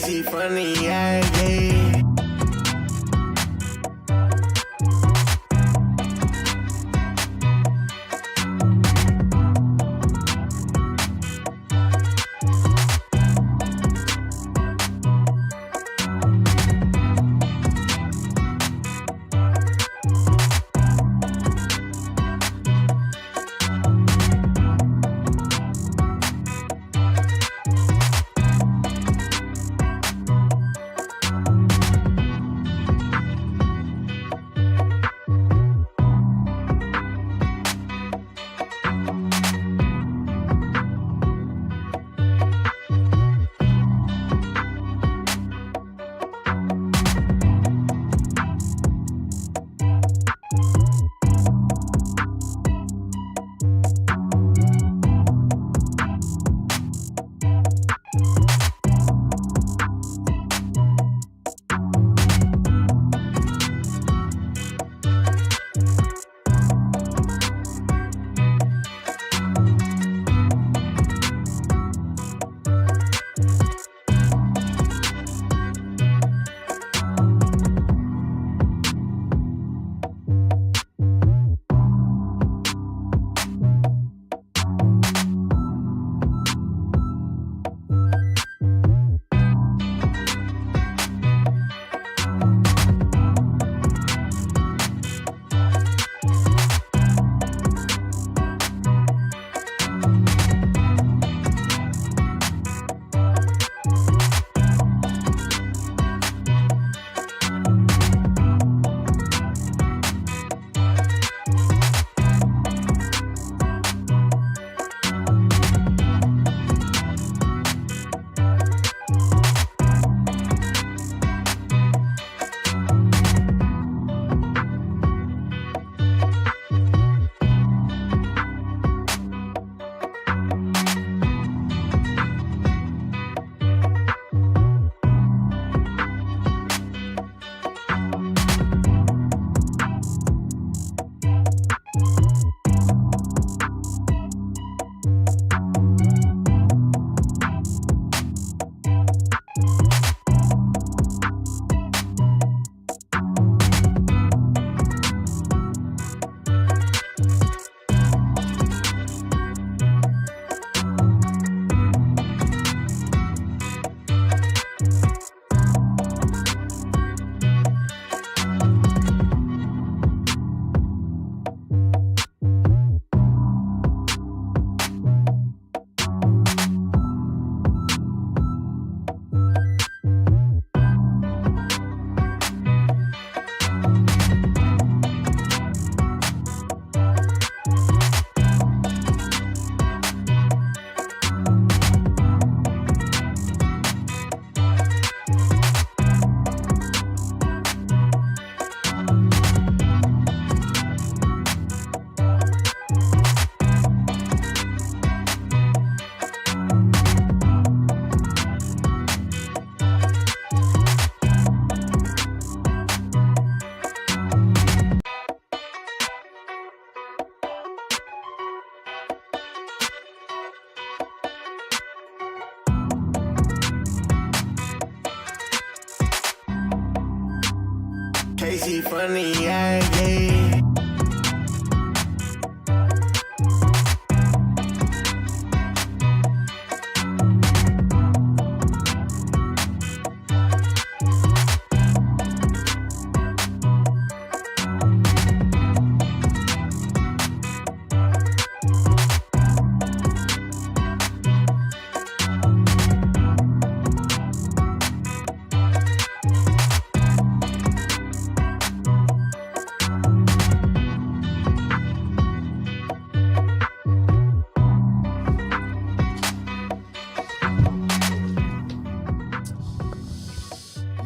Casey funny, yeah. Casey funny, yeah.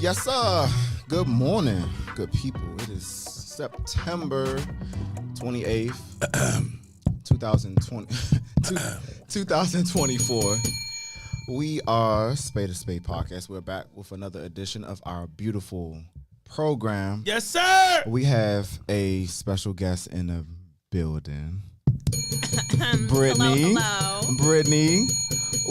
Yes, sir. Good morning, good people. It is September 28th, 2024. We are Spade Podcast. We're back with another edition of our beautiful program. Yes, sir. We have a special guest in the building. Brittany. Hello. Brittany,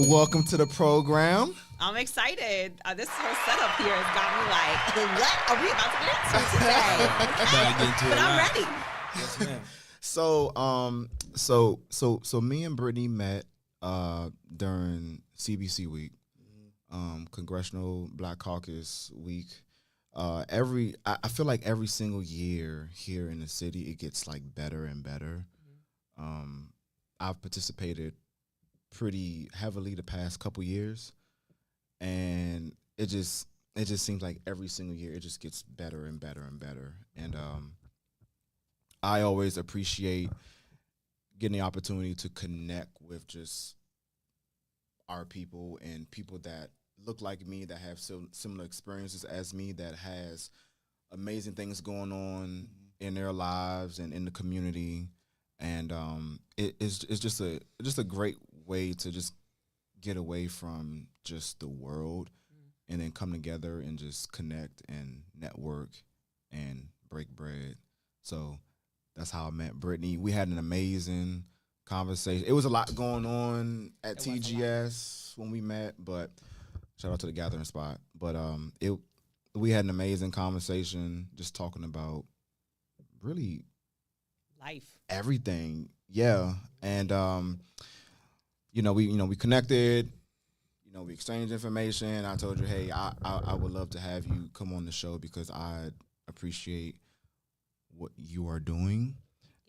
welcome to the program. I'm excited. This whole setup here has got me like, what are we about to get into today? But I'm ready. Yes, ma'am. So me and Brittany met during CBC week, Congressional Black Caucus week. I feel like every single year here in the city, it gets like better and better. I've participated pretty heavily the past couple years, and it just seems like every single year it just gets better and better and better. And I always appreciate getting the opportunity to connect with just our people and people that look like me, that have similar experiences as me, that has amazing things going on in their lives and in the community. And it's just a great way to just get away from just the world and then come together and just connect and network and break bread. So that's how I met Brittany. We had an amazing conversation. It was a lot going on at TGS when we met, but shout out to the gathering spot. But we had an amazing conversation just talking about really Life. Everything. Yeah. And we connected, we exchanged information. I told you, hey, I would love to have you come on the show because I appreciate what you are doing,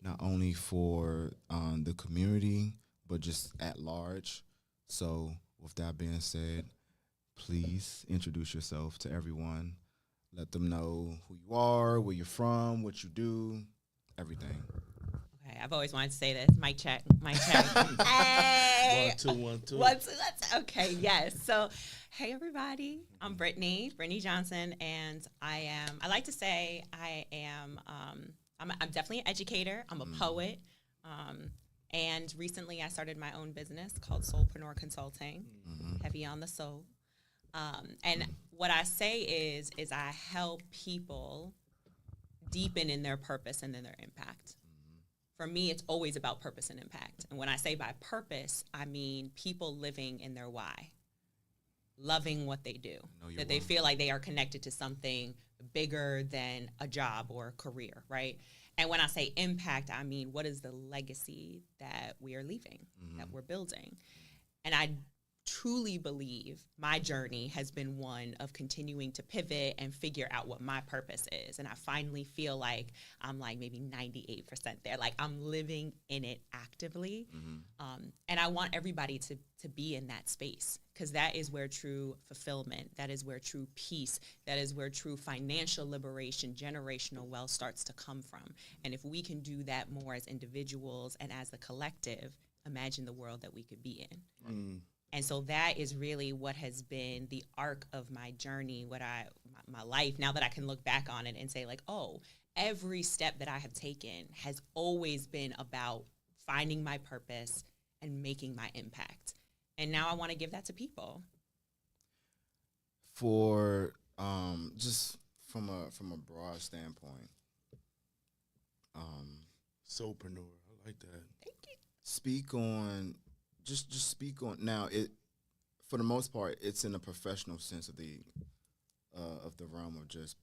not only for the community, but just at large. So with that being said, please introduce yourself to everyone. Let them know who you are, where you're from, what you do, everything. Okay, I've always wanted to say this. Mic check. Hey. 1 2 1 2. 1 2. Okay, yes. So, hey everybody. I'm Brittany Johnson, and I like to say I'm definitely an educator. I'm a poet. And recently I started my own business called Soulpreneur Consulting, heavy on the soul. And what I say is I help people deepen in their purpose and in their impact. For me, it's always about purpose and impact. And when I say by purpose, I mean people living in their why, loving what they do, that they feel like they are connected to something bigger than a job or a career, right? And when I say impact, I mean, what is the legacy that we are leaving, that we're building? And I truly believe my journey has been one of continuing to pivot and figure out what my purpose is. And I finally feel like I'm like maybe 98% there. Like I'm living in it actively. And I want everybody to be in that space, because that is where true fulfillment, that is where true peace, that is where true financial liberation, generational wealth starts to come from. And if we can do that more as individuals and as a collective, imagine the world that we could be in. And so that is really what has been the arc of my journey, my life, now that I can look back on it and say like, oh, every step that I have taken has always been about finding my purpose and making my impact. And now I want to give that to people. For just from a broad standpoint, Soulpreneur, I like that. Thank you. Speak on. Just speak on now. It, for the most part, it's in a professional sense of the realm of just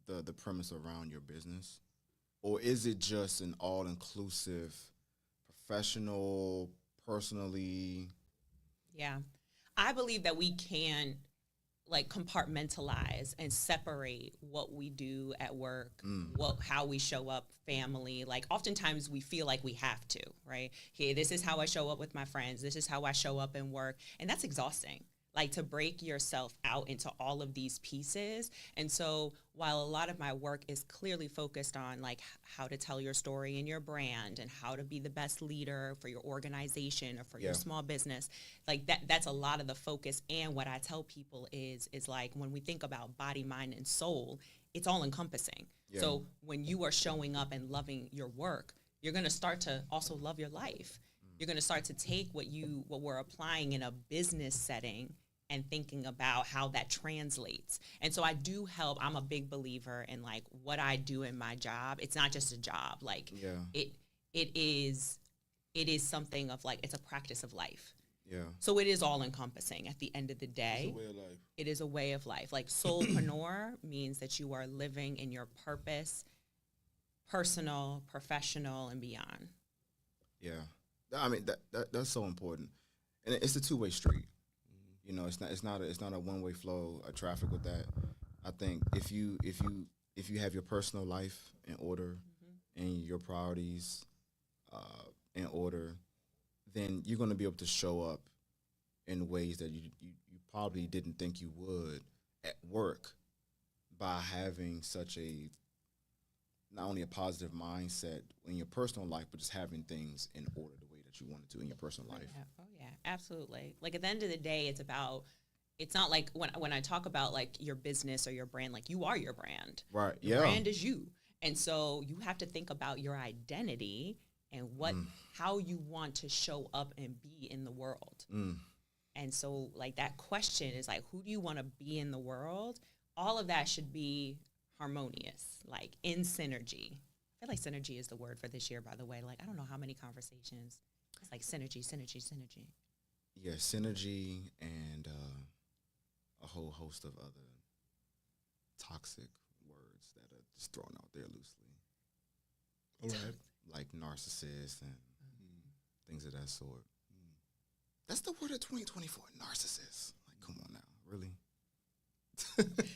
the premise around your business, or is it just an all inclusive, professional, personally? Yeah, I believe that we can like compartmentalize and separate what we do at work, how we show up, family. Like oftentimes we feel like we have to, right? Hey, this is how I show up with my friends. This is how I show up in work. And that's exhausting. Like to break yourself out into all of these pieces. And so while a lot of my work is clearly focused on like how to tell your story and your brand and how to be the best leader for your organization or for your small business, like that's a lot of the focus. And what I tell people is like when we think about body, mind, and soul, it's all encompassing. Yeah. So when you are showing up and loving your work, you're going to start to also love your life. You're going to start to take what we're applying in a business setting and thinking about how that translates. And so I do help. I'm a big believer in like what I do in my job. It's not just a job. Like it is something of like, it's a practice of life. Yeah. So it is all encompassing at the end of the day. It's a way of life. It is a way of life. Like soulpreneur means that you are living in your purpose, personal, professional, and beyond. Yeah. I mean that's so important. And it's a two-way street. You know, it's not a one-way flow of traffic with that. I think if you have your personal life in order and your priorities in order, then you're going to be able to show up in ways that you probably didn't think you would at work by having such a not only a positive mindset in your personal life, but just having things in order the way that you wanted to in your personal life. Yeah. Oh yeah, absolutely. Like at the end of the day, it's not like when I talk about like your business or your brand, like you are your brand. Right. Your brand is you. And so you have to think about your identity and how you want to show up and be in the world. And so like that question is like, who do you want to be in the world? All of that should be harmonious, like in synergy. I feel like synergy is the word for this year, by the way. Like, I don't know how many conversations. It's like synergy. Yeah, synergy and a whole host of other toxic words that are just thrown out there loosely. All right. Like narcissist and things of that sort. That's the word of 2024, narcissist. Like, come on now, really?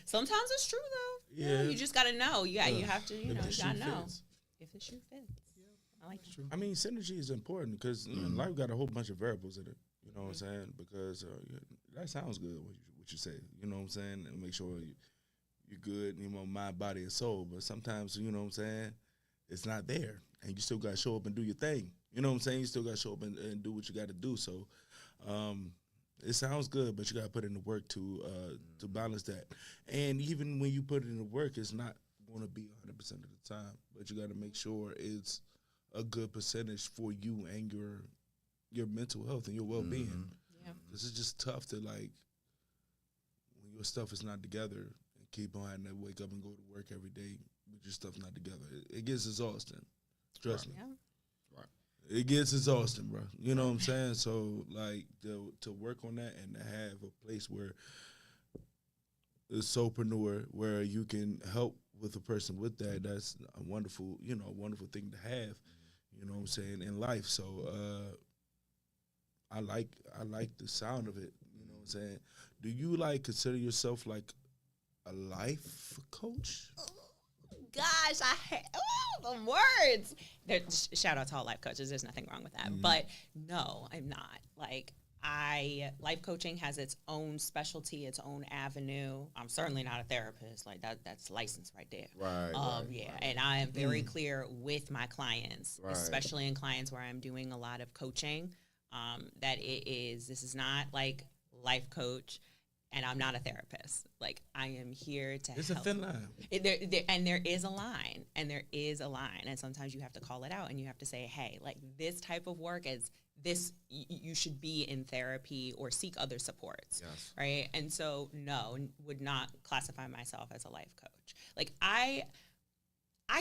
Sometimes it's true, though. Yeah. You just got to know. You have to, If you the got shoe to know. fits. If the shoe fits. I like that. I mean, synergy is important because life got a whole bunch of variables in it. You know what I'm saying? Because that sounds good, what you say. You know what I'm saying? And make sure you're good, mind, body, and soul. But sometimes, you know what I'm saying, it's not there. And you still got to show up and do your thing. You know what I'm saying? You still got to show up and do what you got to do. So it sounds good, but you got to put in the work to balance that. And even when you put it in the work, it's not going to be 100% of the time. But you got to make sure it's a good percentage for you and your mental health and your well-being. Yeah. Because it's just tough to, like, when your stuff is not together and keep on having to wake up and go to work every day with your stuff not together. It gets exhausting. Trust me. Yeah. It gets exhausting, bro. You know what I'm saying? So, like, to work on that and to have a place where it's soulpreneur, where you can help with a person with that, that's a wonderful thing to have, you know what I'm saying, in life. So, I like the sound of it, you know what I'm saying? Do you, like, consider yourself, like, a life coach? Gosh, the words. Shout out to all life coaches. There's nothing wrong with that. But no, I'm not. Like, life coaching has its own specialty, its own avenue. I'm certainly not a therapist. Like that's licensed right there. Right. And I am very clear with my clients, Right. especially in clients where I'm doing a lot of coaching, that this is not like life coach. And I'm not a therapist. Like, I am here to help. It's a thin line. There is a line. And sometimes you have to call it out. And you have to say, hey, like, this type of work is this, you should be in therapy or seek other supports. Yes. Right? And so, no, would not classify myself as a life coach. Like, I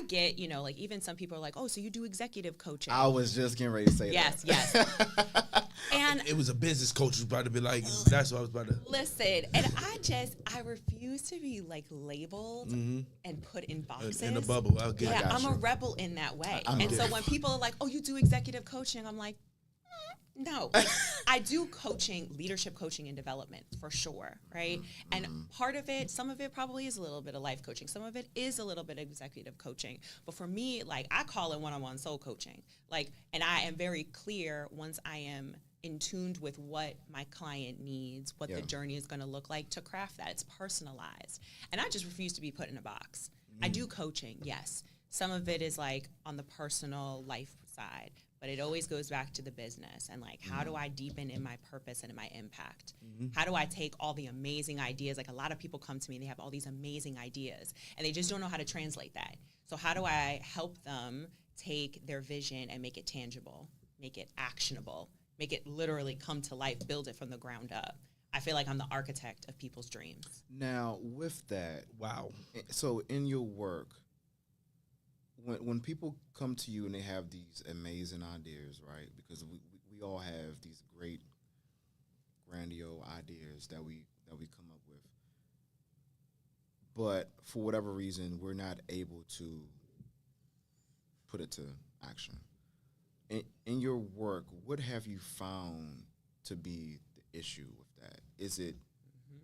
get, like, even some people are like, oh, so you do executive coaching. I was just getting ready to say that. Yes. And it was a business coach who's about to be like, that's what I was about to. Listen, and I refuse to be like labeled and put in boxes. In a bubble. I'll get Yeah, I'm a rebel in that way. And so when people are like, oh, you do executive coaching, I'm like, no. Like, I do coaching, leadership coaching and development for sure, right? And part of it, some of it probably is a little bit of life coaching. Some of it is a little bit of executive coaching. But for me, like, I call it one-on-one soul coaching. Like, and I am very clear once I am in tuned with what my client needs, what the journey is going to look like, to craft that. It's personalized. And I just refuse to be put in a box. I do coaching, yes. Some of it is like on the personal life side, but it always goes back to the business and like, how do I deepen in my purpose and in my impact? How do I take all the amazing ideas? Like, a lot of people come to me and they have all these amazing ideas and they just don't know how to translate that. So how do I help them take their vision and make it tangible, make it actionable, make it literally come to life, build it from the ground up? I feel like I'm the architect of people's dreams. Now, with that, Wow. so in your work, when people come to you and they have these amazing ideas, right? Because we all have these great grandiose ideas that we come up with. But for whatever reason, we're not able to put it to action. In your work, what have you found to be the issue with that? Is it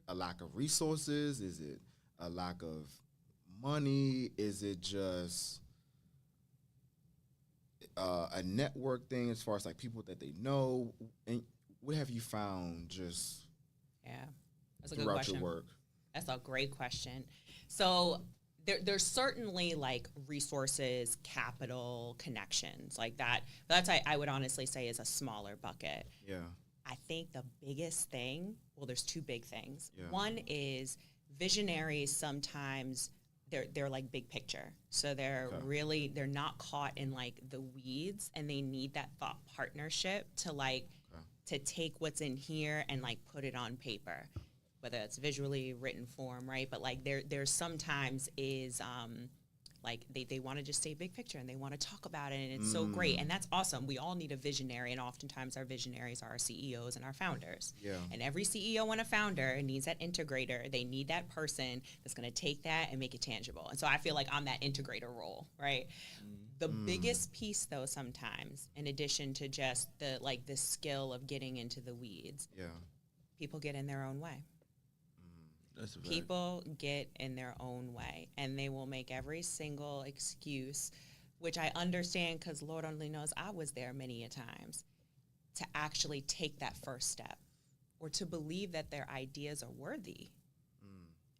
a lack of resources? Is it a lack of money? Is it just a network thing as far as like people that they know? And what have you found just that's a good throughout question. your work? That's a great question. So there's certainly like resources, capital, connections like that. But that's I would honestly say is a smaller bucket. Yeah. I think the biggest thing, well, there's two big things. Yeah. One is visionaries sometimes they're like big picture. So they're not caught in like the weeds, and they need that thought partnership to like to take what's in here and like put it on paper, whether it's visually, written form, right? But like there's sometimes is like they want to just say big picture and they want to talk about it, and it's so great, and that's awesome. We all need a visionary, and oftentimes our visionaries are our CEOs and our founders. Yeah. And every CEO and a founder needs that integrator. They need that person that's going to take that and make it tangible. And so I feel like I'm that integrator role, right? The biggest piece, though, sometimes, in addition to just the skill of getting into the weeds, people get in their own way. People get in their own way, and they will make every single excuse, which I understand because Lord only knows I was there many a times, to actually take that first step or to believe that their ideas are worthy.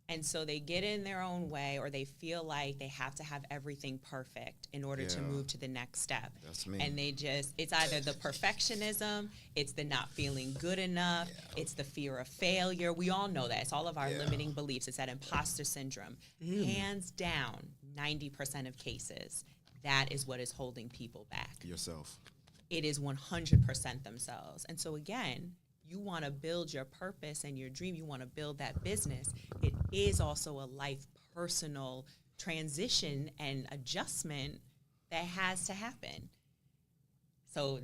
And so they get in their own way, or they feel like they have to have everything perfect in order to move to the next step. That's me. And it's either the perfectionism, it's the not feeling good enough, it's the fear of failure. We all know that. It's all of our limiting beliefs. It's that imposter syndrome. Hands down, 90% of cases, that is what is holding people back. Yourself. It is 100% themselves. And so again, you want to build your purpose and your dream, you want to build that business, it is also a life personal transition and adjustment that has to happen. So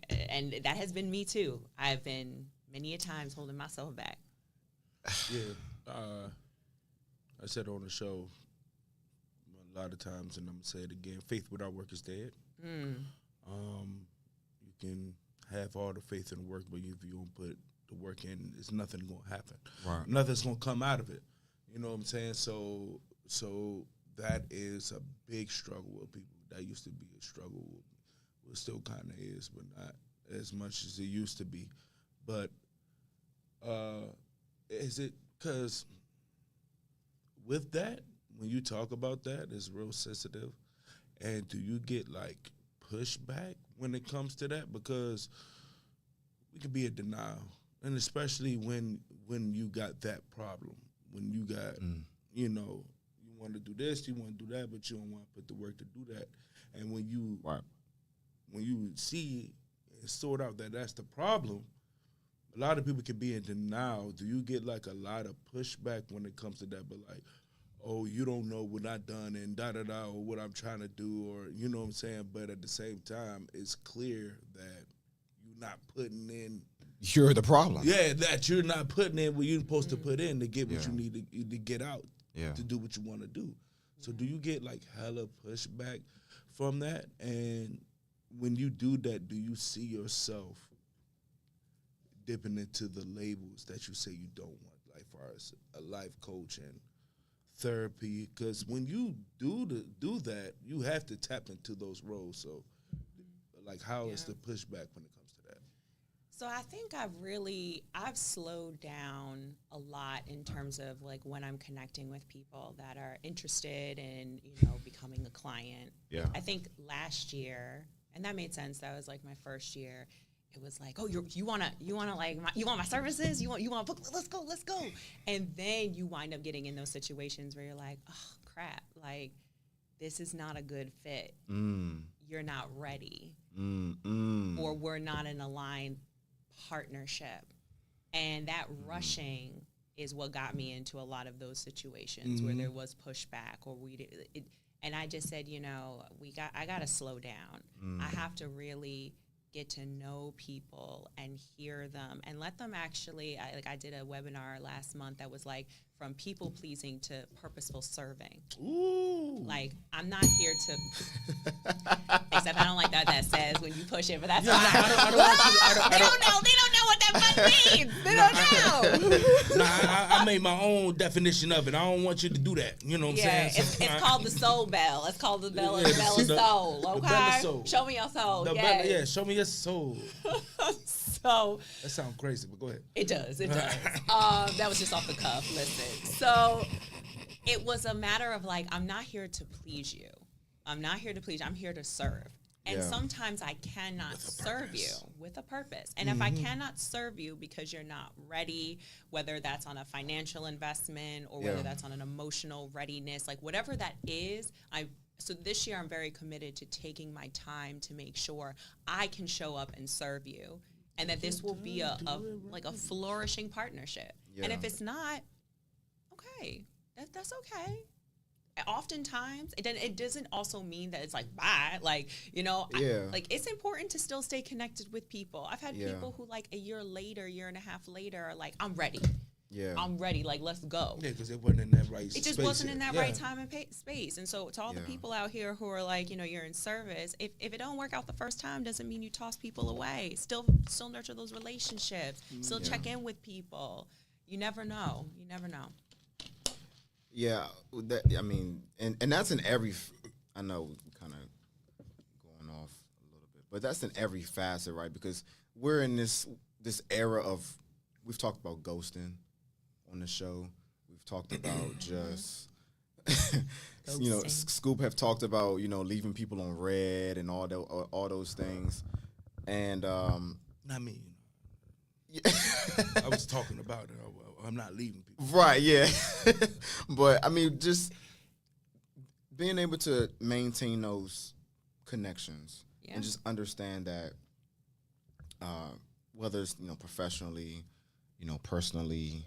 and that has been me too. I've been many a times holding myself back. Yeah, I said on the show a lot of times, and I'm gonna say it again: faith without work is dead. You can have all the faith in the work, but if you don't put the work in, it's nothing gonna happen. Right. Nothing's gonna come out of it. You know what I'm saying? So that is a big struggle with people. That used to be a struggle. It still kind of is, but not as much as it used to be. But is it because with that, when you talk about that, it's real sensitive, and do you get like pushback when it comes to that? Because we could be in denial, and especially when you got that problem, when you got you want to do this, you want to do that, but you don't want to put the work to do that. And when you see and sort out that that's the problem, a lot of people can be in denial. Do you get like a lot of pushback when it comes to that? But like, oh, you don't know what I've done and da-da-da, or what I'm trying to do, or you know what I'm saying? But at the same time, it's clear that you're not putting in. You're the problem. Yeah, that you're not putting in what you're supposed to put in to get what you need to get out, to do what you want to do. So do you get like hella pushback from that? And when you do that, do you see yourself dipping into the labels that you say you don't want, like far as a life coach and therapy? Because when you do that, you have to tap into those roles. So, like, how is the pushback when it comes to that? So I think I've slowed down a lot in terms of like when I'm connecting with people that are interested in, becoming a client. Yeah. I think last year, and that made sense. That was like my first year. It was like, oh, you want my services? You want book? Let's go. And then you wind up getting in those situations where you're like, oh crap, like this is not a good fit. You're not ready, or we're not in aligned partnership. And that rushing is what got me into a lot of those situations where there was pushback, or and I just said, I got to slow down. I have to really get to know people and hear them and let them actually, I did a webinar last month that was like from people pleasing to purposeful serving. Ooh. Like, I'm not here to, except I don't like that says when you push it, but that's Yeah, fine. They don't know what that fun means. They don't know. I made my own definition of it. I don't want you to do that. You know what I'm saying? It's called the soul bell. It's called the bell of soul. Okay, the bell of soul. Show me your soul. Show me your soul. So that sounds crazy, but go ahead. It does. That was just off the cuff. Listen. So it was a matter of like, I'm not here to please you. I'm not here to please you. I'm here to serve. And sometimes I cannot serve you with a purpose. And if I cannot serve you because you're not ready, whether that's on a financial investment or whether that's on an emotional readiness, like whatever that is, so this year I'm very committed to taking my time to make sure I can show up and serve you. And that this will be a flourishing partnership. Yeah. And if it's not, okay, that's okay. Oftentimes, it doesn't also mean that it's like, bye. Like, it's important to still stay connected with people. I've had people who like a year and a half later are like, I'm ready. Yeah, I'm ready. Like, let's go. Yeah, because it wasn't in that right space. It just wasn't in that right time and space. And so to all the people out here who are like, you're in service, if it don't work out the first time, doesn't mean you toss people away. Still nurture those relationships. Still check in with people. You never know. Yeah, and that's in every. I know we kind of going off a little bit, but that's in every facet, right? Because we're in this era of. We've talked about ghosting on the show. We've talked about just, Scoop have talked about, leaving people on red and all those things. And not me. I was talking about it. I'm not leaving people. Right, yeah. But just being able to maintain those connections and just understand that whether it's, professionally, personally,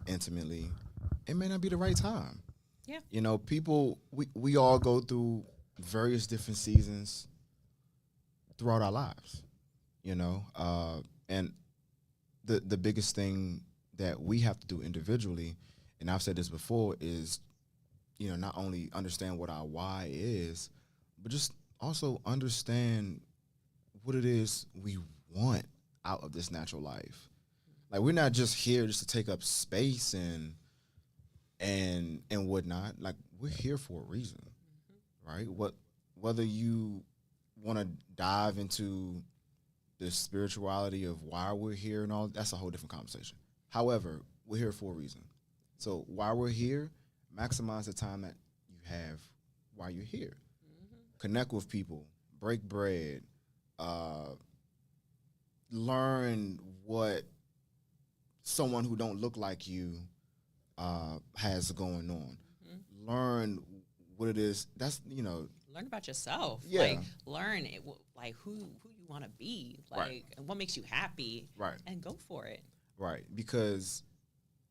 intimately, it may not be the right time. Yeah. People, we all go through various different seasons throughout our lives, and the biggest thing that we have to do individually, and I've said this before, is, not only understand what our why is, but just also understand what it is we want out of this natural life. Like, we're not just here just to take up space and whatnot. Like, we're here for a reason, right? Whether you want to dive into the spirituality of why we're here and all, that's a whole different conversation. However, we're here for a reason. So while we're here, maximize the time that you have while you're here. Connect with people, break bread, learn what someone who don't look like you has going on. Learn what it is. That's, learn about yourself. Yeah. Like, learn it, like who you want to be, like, right. And what makes you happy, right? And go for it, right? Because,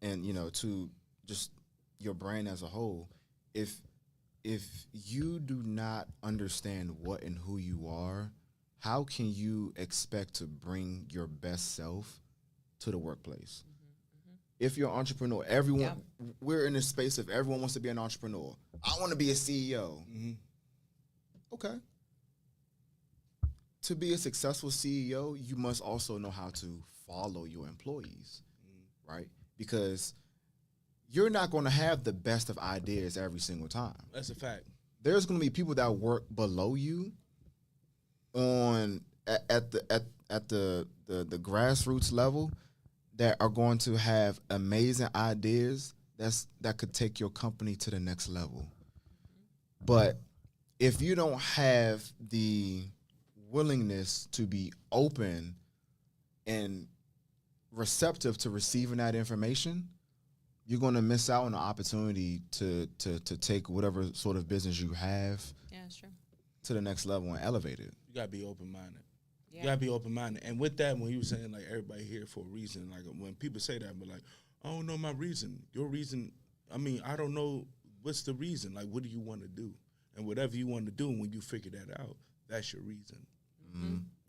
and to just your brand as a whole, if you do not understand what and who you are, how can you expect to bring your best self to the workplace? If you're an entrepreneur, everyone, we're in a space of everyone wants to be an entrepreneur. I want to be a CEO. Okay. To be a successful CEO, you must also know how to follow your employees, right? Because you're not going to have the best of ideas every single time. That's a fact. There's going to be people that work below you at the grassroots level that are going to have amazing ideas that could take your company to the next level. But if you don't have the willingness to be open and receptive to receiving that information, you're going to miss out on the opportunity to take whatever sort of business you have that's true. To the next level and elevate it. You got to be open-minded. You gotta be open-minded. And with that, when you were saying, like, everybody here for a reason, like, when people say that, but like, I don't know my reason. Your reason, I don't know what's the reason. Like, what do you want to do? And whatever you want to do, when you figure that out, that's your reason.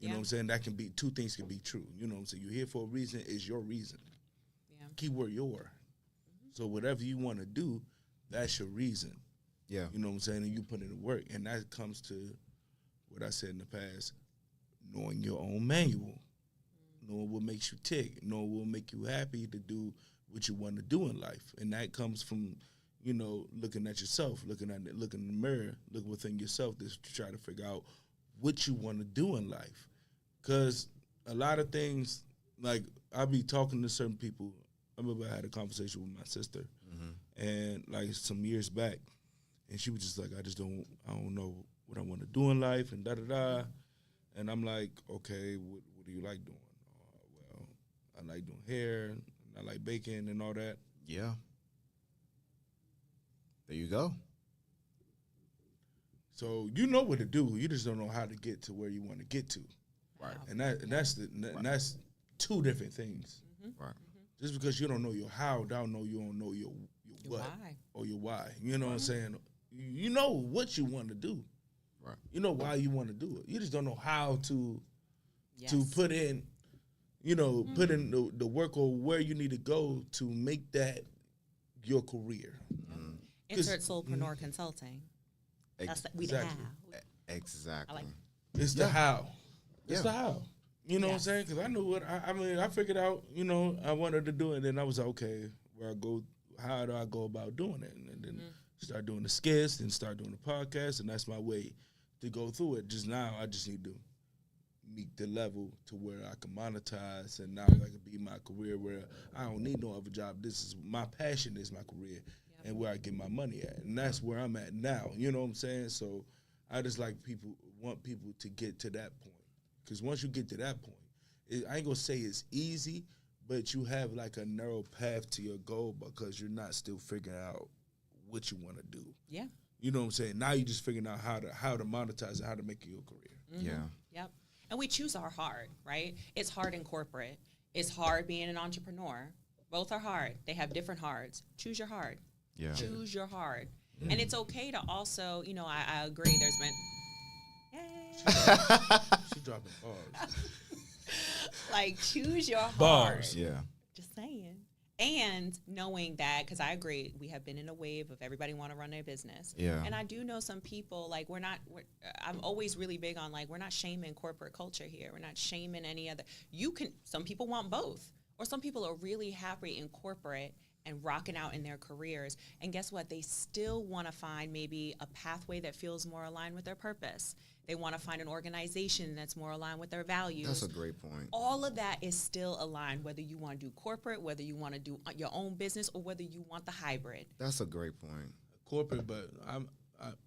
You know what I'm saying? That can be, two things can be true. You know what I'm saying? You're here for a reason, is your reason. Yeah. Keyword your. So whatever you want to do, that's your reason. Yeah. You know what I'm saying? And you put in the work. And that comes to what I said in the past, knowing your own manual. Knowing what makes you tick. Knowing what will make you happy to do what you want to do in life. And that comes from, you know, looking at yourself, looking in the mirror, looking within yourself to try to figure out what you want to do in life. Because a lot of things, like, I'll be talking to certain people. I remember I had a conversation with my sister, and like some years back, and she was just like, I don't know what I want to do in life, and da-da-da. And I'm like, okay, what do you like doing? Well, I like doing hair, and I like baking and all that. Yeah. There you go. So you know what to do. You just don't know how to get to where you want to get to. Right. And that's two different things. Right. Just because you don't know your how, don't know you don't know your what why. or your why. You know what I'm saying? You know what you want to do. Right. You know why you want to do it. You just don't know how to Yes. put in, you know, put in the work or where you need to go to make that your career. Insert Soulpreneur Consulting. That's we the how. Exactly. Exactly. I like It's the how. It's Yeah. the how. You know Yes. what I'm saying? Because I knew what I mean. I figured out. You know, I wanted to do it, and then I was like, okay, where I go? How do I go about doing it? And then start doing the skits, and start doing the podcast, and that's my way to go through it. Just now, I just need to meet the level to where I can monetize, and now I can be my career where I don't need no other job. This is my passion, is my career, and where I get my money at, and that's where I'm at now. You know what I'm saying? So I just want people to get to that point, because once you get to that point, I ain't gonna say it's easy, but you have like a narrow path to your goal because you're not still figuring out what you want to do. Yeah. You know what I'm saying? Now you're just figuring out how to monetize and how to make it your career. Yeah. Yep. And we choose our hard, right? It's hard in corporate. It's hard being an entrepreneur. Both are hard. They have different hards. Choose your hard. Yeah. Choose your hard. And it's okay to also, you know, I agree. There's been, She dropping bars. like, choose your hard. Bars. Yeah. Just saying. And knowing that, because I agree, we have been in a wave of everybody want to run their business. Yeah. And I do know some people, like, I'm always really big on, like, we're not shaming corporate culture here. We're not shaming any other. Some people want both. Or some people are really happy in corporate and rocking out in their careers. And guess what? They still want to find maybe a pathway that feels more aligned with their purpose. They want to find an organization that's more aligned with their values. That's a great point. All of that is still aligned, whether you want to do corporate, whether you want to do your own business, or whether you want the hybrid. That's a great point. Corporate, but I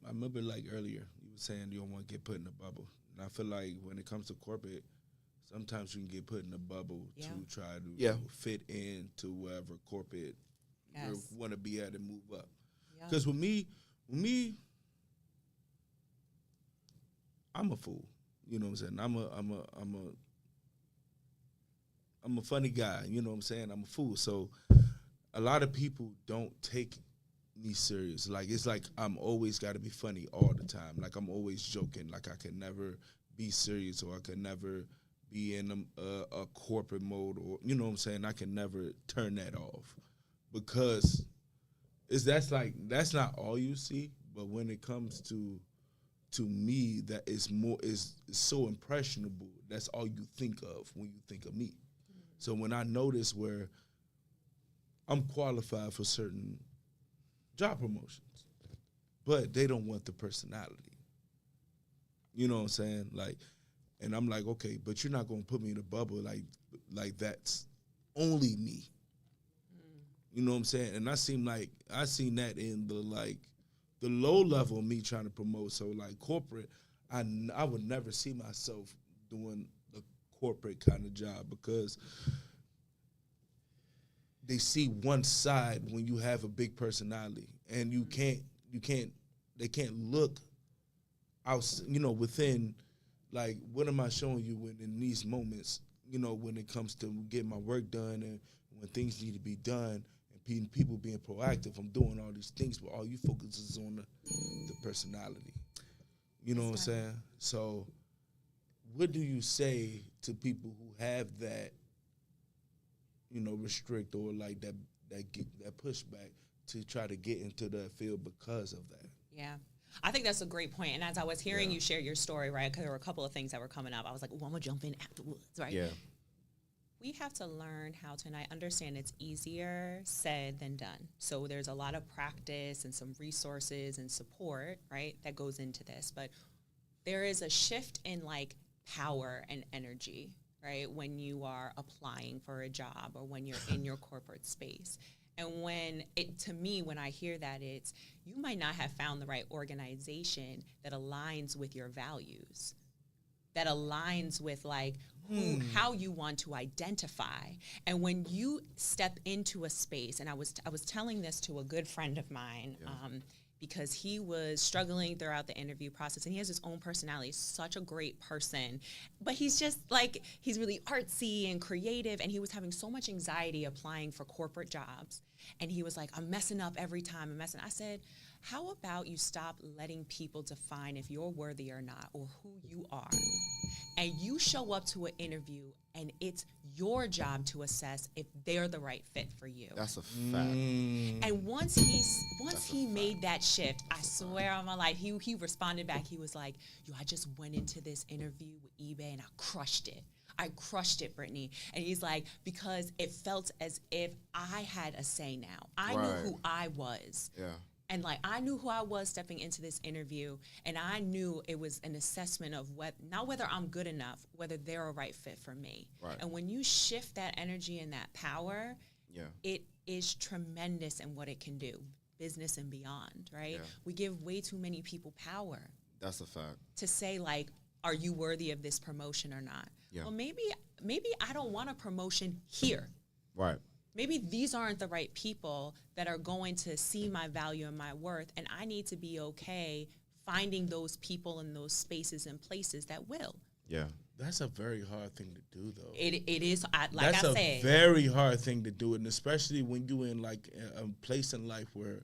remember like earlier you were saying you don't want to get put in a bubble, and I feel like when it comes to corporate, sometimes you can get put in a bubble to try to fit into wherever corporate want to be at and move up. Because with me, I'm a fool. You know what I'm saying? I'm a funny guy. You know what I'm saying? I'm a fool. So a lot of people don't take me serious. Like, it's like I'm always got to be funny all the time. Like, I'm always joking. Like, I can never be serious, or I can never be in a corporate mode, or, you know what I'm saying? I can never turn that off, because that's not all you see. But when it comes to me, that is so impressionable. That's all you think of when you think of me. So when I notice where I'm qualified for certain job promotions, but they don't want the personality. You know what I'm saying? Like, and I'm like, okay, but you're not gonna put me in a bubble like that's only me. You know what I'm saying? And I seen that in the low level of me trying to promote. So like corporate, I would never see myself doing a corporate kind of job, because they see one side when you have a big personality, and they can't look out, you know, within, like, what am I showing you in these moments, you know, when it comes to getting my work done and when things need to be done. People being proactive. I'm doing all these things, but all you focus is on the personality. You know what I'm saying? So what do you say to people who have that, restrict or like that pushback to try to get into that field because of that? Yeah. I think that's a great point. And as I was hearing you share your story, right, because there were a couple of things that were coming up, I was like, well, I'm going to jump in afterwards, right? Yeah. We have to learn how to, and I understand it's easier said than done. So there's a lot of practice and some resources and support, right, that goes into this. But there is a shift in, like, power and energy, right, when you are applying for a job or when you're in your corporate space. And when I hear that, it's you might not have found the right organization that aligns with your values, that aligns with like how you want to identify. And when you step into a space, and I was telling this to a good friend of mine, because he was struggling throughout the interview process, and he has his own personality. He's such a great person, but he's just like, he's really artsy and creative, and he was having so much anxiety applying for corporate jobs. And he was like, I'm messing up every time. I said, how about you stop letting people define if you're worthy or not, or who you are, and you show up to an interview and it's your job to assess if they're the right fit for you. That's a fact. And once he made that shift, I swear on my life, he responded back. He was like, yo, I just went into this interview with eBay and I crushed it, Brittany. And he's like, because it felt as if I had a say now. I knew who I was. Yeah. And like, I knew who I was stepping into this interview, and I knew it was an assessment of not whether I'm good enough, whether they're a right fit for me. Right. And when you shift that energy and that power, it is tremendous in what it can do, business and beyond, right? Yeah. We give way too many people power. That's a fact. To say like, are you worthy of this promotion or not? Yeah. Well, maybe I don't want a promotion here. Right. Maybe these aren't the right people that are going to see my value and my worth, and I need to be okay finding those people in those spaces and places that will. Yeah. That's a very hard thing to do, though. It is, That's a very hard thing to do, and especially when you're in like a place in life where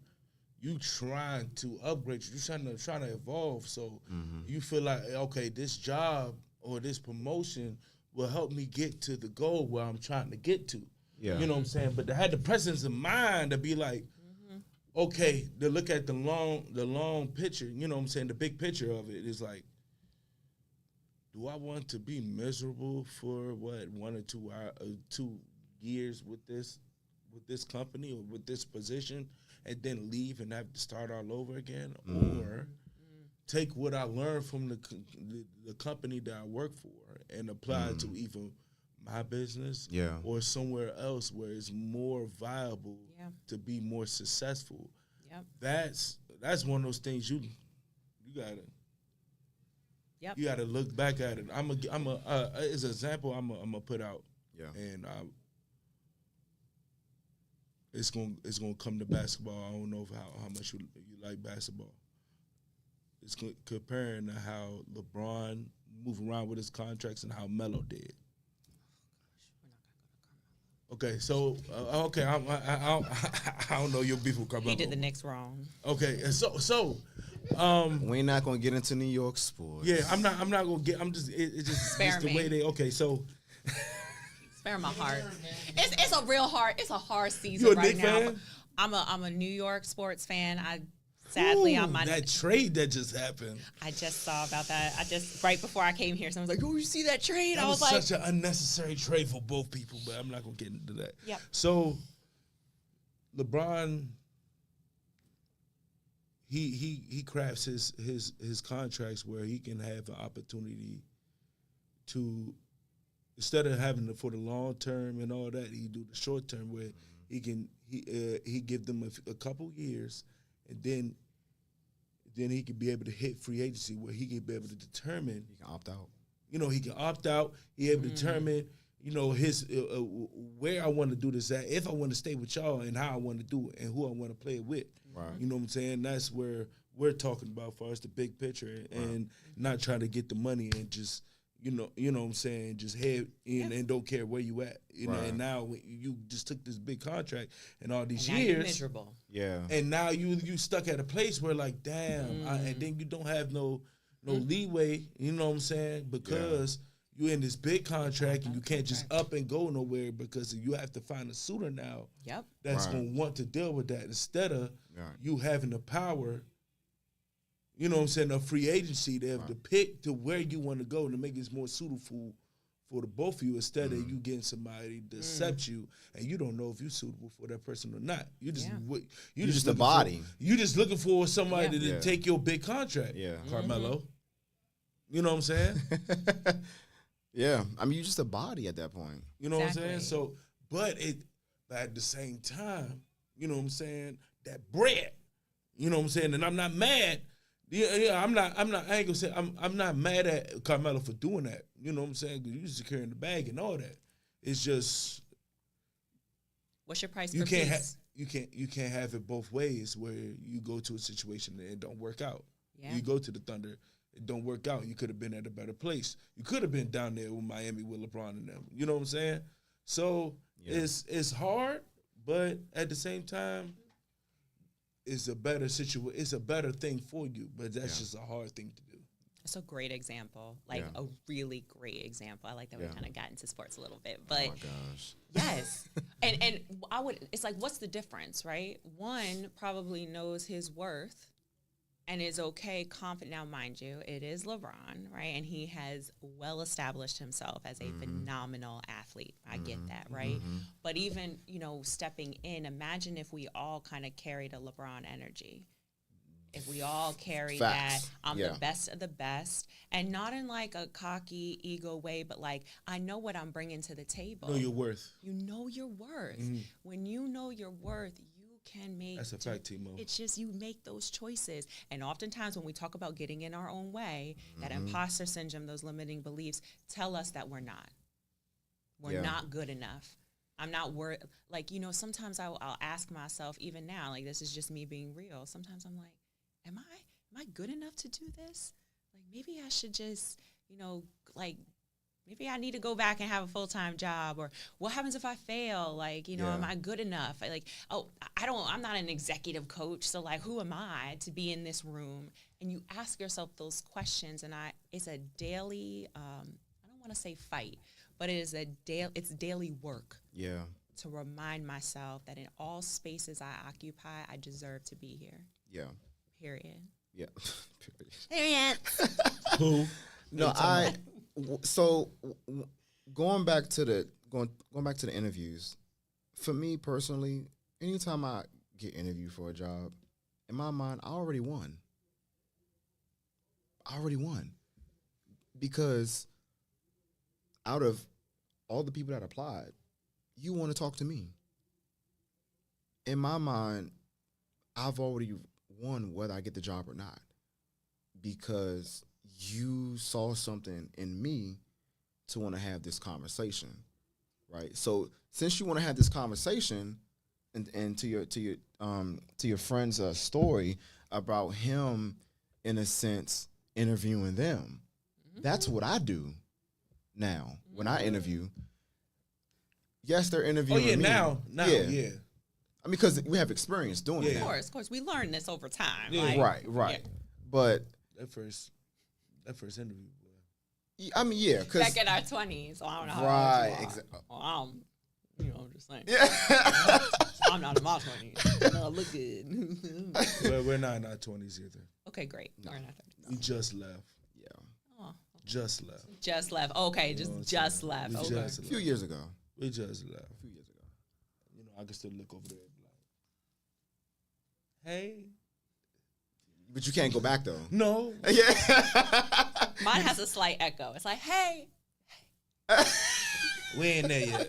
you trying to upgrade, you trying to evolve. So you feel like, okay, this job or this promotion will help me get to the goal where I'm trying to get to. Yeah. You know what I'm saying? But to have the presence of mind to be like, okay, to look at the long picture, you know what I'm saying? The big picture of it is like, do I want to be miserable for 1 or 2 years with this company or with this position and then leave and have to start all over again? Or take what I learned from the company that I work for and apply it to even my business or somewhere else where it's more viable to be more successful. Yep. That's one of those things you gotta look back at it. As an example, I'm gonna put out, and it's gonna come to basketball. I don't know how much you like basketball. It's comparing to how LeBron moved around with his contracts and how Melo did. Okay, so I don't know your beef with Carmelo. He did the Knicks wrong. Okay, so we're not gonna get into New York sports. Yeah, I'm not gonna get. I'm just it's just the way they. Okay, so spare my heart. It's a real hard. It's a hard season right now. Fan? I'm a New York sports fan. Sadly, I'm not. That trade that just happened. I just saw about that. Right before I came here, someone was like, "Oh, you see that trade?" That I was was like, such an unnecessary trade for both people, but I'm not gonna get into that. Yep. So, LeBron, he crafts his contracts where he can have an opportunity to, instead of having it for the long term and all that, he do the short term where he give them a couple years. And then he could be able to hit free agency where he can be able to determine. He can opt out. He can opt out. He able to determine, his where I want to do this at, if I want to stay with y'all, and how I want to do it, and who I want to play it with. Right. You know what I'm saying? That's where we're talking about for us, the big picture, and not trying to get the money and just. You know what I'm saying? Just head in and don't care where you at. Know, and now you just took this big contract and all these years. You're miserable. Yeah. And now you stuck at a place where like, damn, and then you don't have no leeway, you know what I'm saying? Because you in this big contract and you can't just up and go nowhere because you have to find a suitor now Yep. that's Right. going to want to deal with that instead of Right. you having the power, you know what I'm saying, a free agency to have to pick to where you want to go to make it more suitable for the both of you instead of you getting somebody to accept you and you don't know if you're suitable for that person or not. You just You're just a looking body. You just looking for somebody Yeah. to take your big contract. Yeah. Carmelo. You know what I'm saying? Yeah. I mean, you're just a body at that point. You know what I'm saying? Exactly. So, but at the same time, you know what I'm saying? That bread, you know what I'm saying? And I'm not mad. Yeah, I'm not. I ain't gonna say I'm not mad at Carmelo for doing that. You know what I'm saying? Because you securing the bag and all that. It's just What's your price you per can't piece? you can't have it both ways where you go to a situation and it don't work out. Yeah. You go to the Thunder, it don't work out. You could have been at a better place. You could have been down there with Miami with LeBron and them. You know what I'm saying? So it's hard, but at the same time, it's a better situation. It's a better thing for you, but that's just a hard thing to do. It's a great example, like Yeah. a really great example. I like that we Yeah. kind of got into sports a little bit, Oh but my gosh. yes, and I would. It's like, what's the difference, right? One probably knows his worth and is okay, confident. Now, mind you, it is LeBron, right? And he has well established himself as a phenomenal athlete. I get that, right? But even, stepping in, imagine if we all kind of carried a LeBron energy. If we all carry Facts. that, I'm Yeah. the best of the best, and not in like a cocky ego way, but like, I know what I'm bringing to the table. Know your worth. You know your worth. When you know your worth, you can make. That's a fact, Timo. It's just you make those choices. And oftentimes when we talk about getting in our own way, that imposter syndrome, those limiting beliefs tell us that we're not. We're not good enough. I'm not worth. Like, sometimes I'll ask myself, even now, like, this is just me being real. Sometimes I'm like, am I good enough to do this? Like, maybe I should just, maybe I need to go back and have a full-time job, or what happens if I fail? Like, am I good enough? I'm not an executive coach. So like, who am I to be in this room? And you ask yourself those questions, and it's a daily, I don't want to say fight, but it's daily work. Yeah. To remind myself that in all spaces I occupy, I deserve to be here. Yeah. Period. Yeah. Period. Who? No, going back to the interviews, for me personally, anytime I get interviewed for a job, in my mind, I already won. Because out of all the people that applied, you want to talk to me. In my mind, I've already won whether I get the job or not, because you saw something in me to want to have this conversation, right? So since you want to have this conversation, and to your friend's story about him, in a sense, interviewing them, that's what I do now when I interview. Yes, they're interviewing me. Now, yeah. I mean, because we have experience doing it. Of course, we learn this over time. Yeah. Like, Right. yeah. But That first interview. I mean, yeah, because Back in our 20s, so I don't know how right, old you are. exactly. Well, I'm just saying. Yeah. I'm not in my 20s. No, I look good. Well, we're not in our 20s either. Okay, great. We're not 30s. We just left. Yeah, Oh, Just left. just left. Okay, You know what I'm just saying? left. We Okay. just a left. few years ago. We just left. A few years ago. I can still look over there and be like, hey. But you can't go back though. No. Yeah. Mine has a slight echo. It's like, hey. We ain't there yet.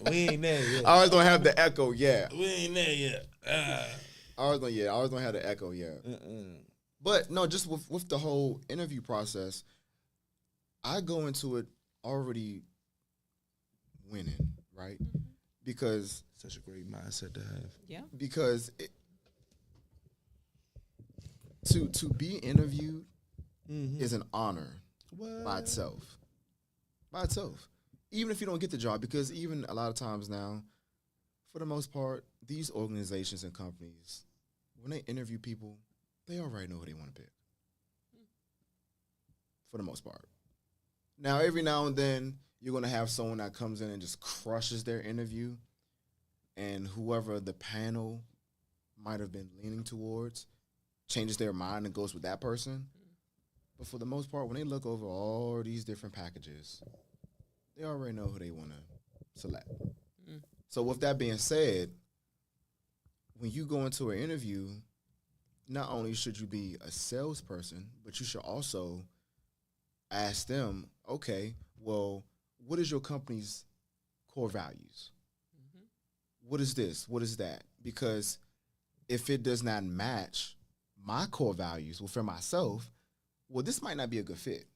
We ain't there yet. I always don't have the echo yet. We ain't there yet. I always don't have the echo yet. But no, just with the whole interview process, I go into it already winning, right? Because Such a great mindset to have. Yeah. To be interviewed is an honor by itself. Even if you don't get the job, because even a lot of times now, for the most part, these organizations and companies, when they interview people, they already know who they want to pick. For the most part. Now, every now and then, you're going to have someone that comes in and just crushes their interview, and whoever the panel might have been leaning towards changes their mind and goes with that person. But for the most part, when they look over all these different packages, they already know who they want to select. So with that being said, when you go into an interview, not only should you be a salesperson, but you should also ask them, okay, well, what is your company's core values? What is this? What is that? Because if it does not match my core values, well, for myself, well, this might not be a good fit.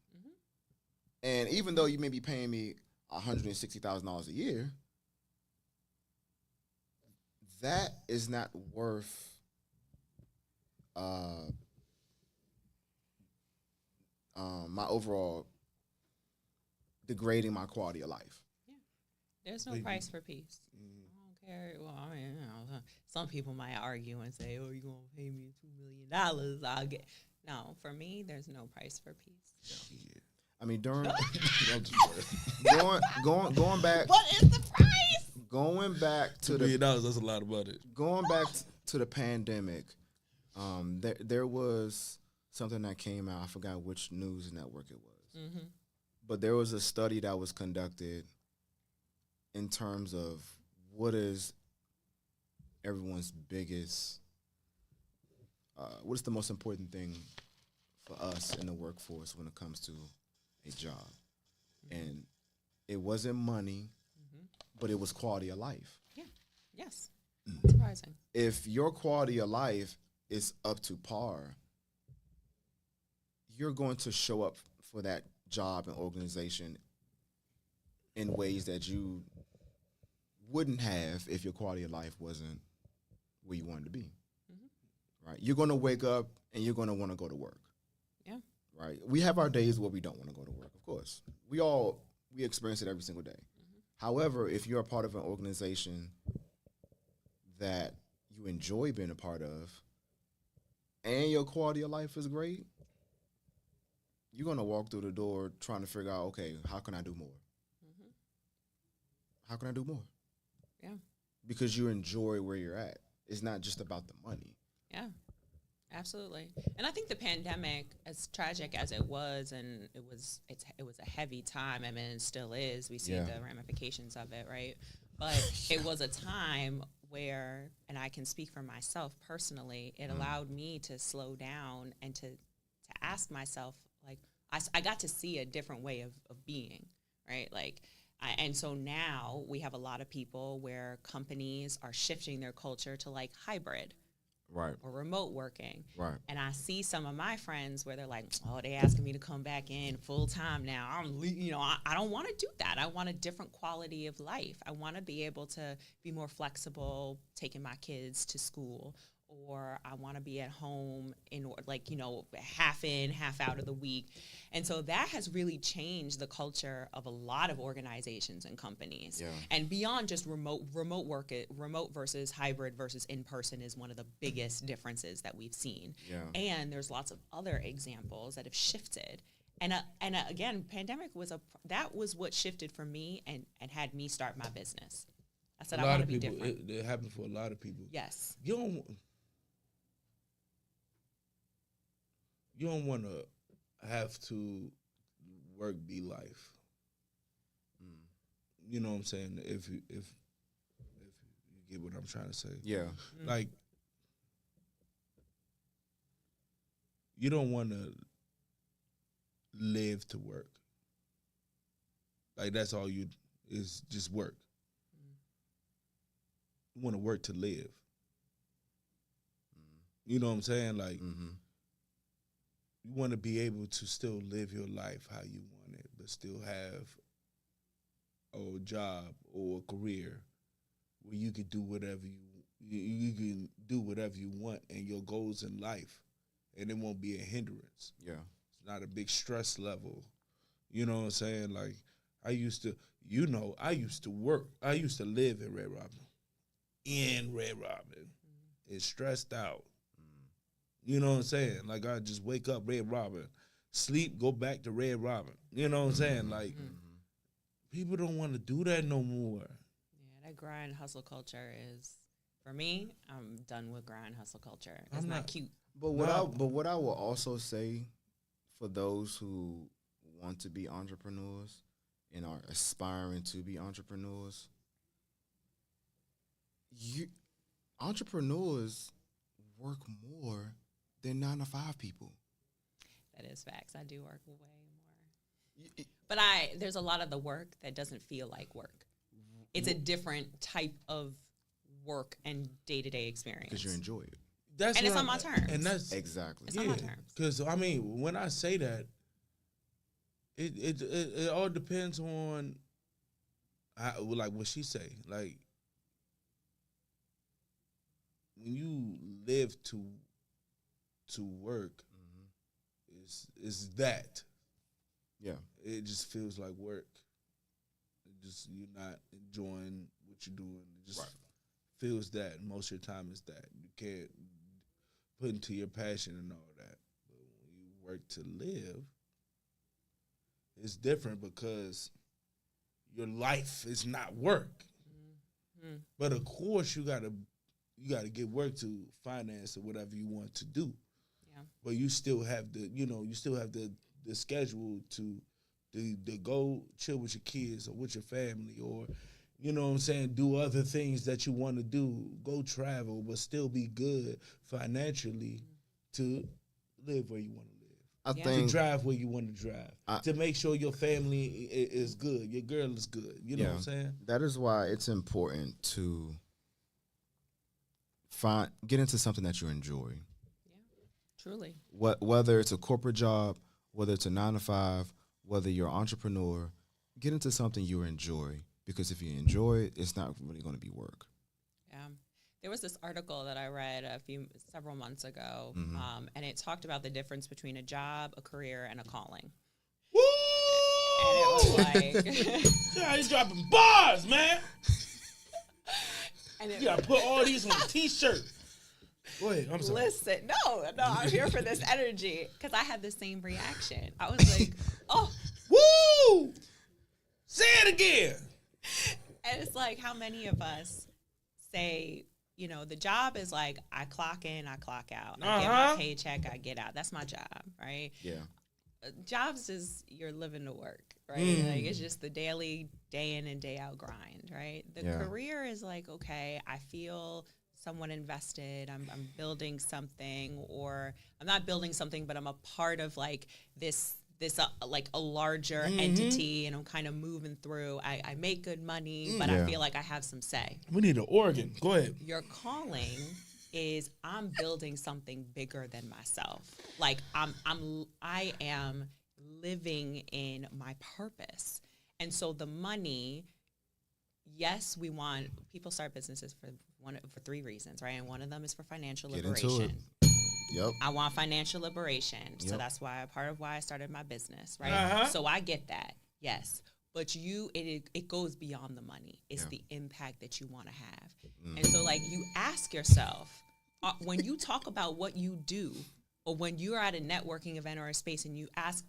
And even though you may be paying me $160,000 a year, that is not worth my overall degrading my quality of life. There's no price for peace. I don't care. Well, I mean, some people might argue and say, "Oh, you're gonna pay me $2 million? I'll get." No, for me, there's no price for peace. I mean, during going back. What is the price? Going back to $2 million, that's a lot of money. Going back to the pandemic, there was something that came out. I forgot which news network it was, but there was a study that was conducted in terms of what is everyone's biggest, what is the most important thing for us in the workforce when it comes to a job, and it wasn't money. But it was quality of life. Yeah. Yes. Surprising. If your quality of life is up to par, you're going to show up for that job and organization in ways that you wouldn't have if your quality of life wasn't where you wanted to be. Right? You're going to wake up and you're going to want to go to work. Yeah. Right? We have our days where we don't want to go to work, of course. We experience it every single day. However, if you're a part of an organization that you enjoy being a part of and your quality of life is great, you're going to walk through the door trying to figure out, okay, how can I do more? How can I do more? Yeah. Because you enjoy where you're at. It's not just about the money. Yeah. Absolutely. And I think the pandemic, as tragic as it was, and it was a heavy time, I mean, it still is. We see the ramifications of it, right? But it was a time where, and I can speak for myself personally, it allowed me to slow down and to ask myself, like, I got to see a different way of being, right? Like, and so now we have a lot of people where companies are shifting their culture to like hybrid. Right. Or remote working. Right. And I see some of my friends where they're like, oh, they asking me to come back in full time now. I don't want to do that. I want a different quality of life. I want to be able to be more flexible, taking my kids to school, or I want to be at home half in, half out of the week. And so that has really changed the culture of a lot of organizations and companies. Yeah. And beyond just remote work, remote versus hybrid versus in-person is one of the biggest differences that we've seen. Yeah. And there's lots of other examples that have shifted. And again, pandemic was what shifted for me and had me start my business. I said, I want to be different. It happened for a lot of people. Yes. You don't want to have to work be life. You know what I'm saying? If you get what I'm trying to say. Yeah. Like, you don't want to live to work. Like, that's all you is just work. You want to work to live. You know what I'm saying? Like, you want to be able to still live your life how you want it, but still have a job or a career where you can do whatever you can do whatever you want and your goals in life, and it won't be a hindrance. Yeah, it's not a big stress level. You know what I'm saying? Like, I used to work. I used to live in Red Robin, and stressed out. You know what I'm saying? Like, I just wake up Red Robin, sleep, go back to Red Robin. You know what I'm saying? Like, people don't want to do that no more. Yeah, that grind hustle culture is, for me, I'm done with grind hustle culture. It's not cute. But what I will also say for those who want to be entrepreneurs and are aspiring to be entrepreneurs, entrepreneurs work more than 9-to-5 people. That is facts. I do work way more. But there's a lot of the work that doesn't feel like work. It's a different type of work and day-to-day experience. Because you enjoy it. And it's on my terms. And that's exactly. It's on my terms. Because, I mean, when I say that, it all depends on, like what she say. Like, when you live to work, is that. Yeah. It just feels like work. You're not enjoying what you're doing. It just feels that. Most of your time is that. You can't put into your passion and all that. But when you work to live, it's different because your life is not work. Mm-hmm. But of course you gotta get work to finance or whatever you want to do. Yeah. But you still have the schedule to go chill with your kids or with your family, or, you know what I'm saying, do other things that you want to do, go travel, but still be good financially to live where you want to live. I think to drive where you want to drive, to make sure your family is good, your girl is good. You know what I'm saying? That is why it's important to get into something that you enjoy. Yeah, truly. Whether it's a corporate job, whether it's a 9-to-5, whether you're an entrepreneur, get into something you enjoy. Because if you enjoy it, it's not really going to be work. Yeah. There was this article that I read several months ago, and it talked about the difference between a job, a career, and a calling. Woo! And it was like... yeah, he's dropping bars, man! And you gotta put all these on a T-shirt. Go ahead, I'm sorry. Listen, no, I'm here for this energy, because I had the same reaction. I was like, oh. Woo! Say it again! And it's like, how many of us say, you know, the job is like, I clock in, I clock out. I get my paycheck, I get out. That's my job, right? Yeah. Jobs is you're living to work, right? Like, it's just the daily, day in and day out grind, right? The career is like, okay, I feel somewhat invested. I'm building something, or I'm not building something, but I'm a part of like this like a larger entity, and I'm kind of moving through. I make good money, but I feel like I have some say. We need an organ. Go ahead. Your calling is I'm building something bigger than myself. Like I am living in my purpose. And so the money, yes, people start businesses for 3 reasons, right? And one of them is for financial liberation. Get into it. Yep. I want financial liberation. Yep. So that's part of why I started my business, right? So I get that. Yes. But it goes beyond the money. It's the impact that you want to have. And so, like, you ask yourself, when you talk about what you do, or when you're at a networking event or a space and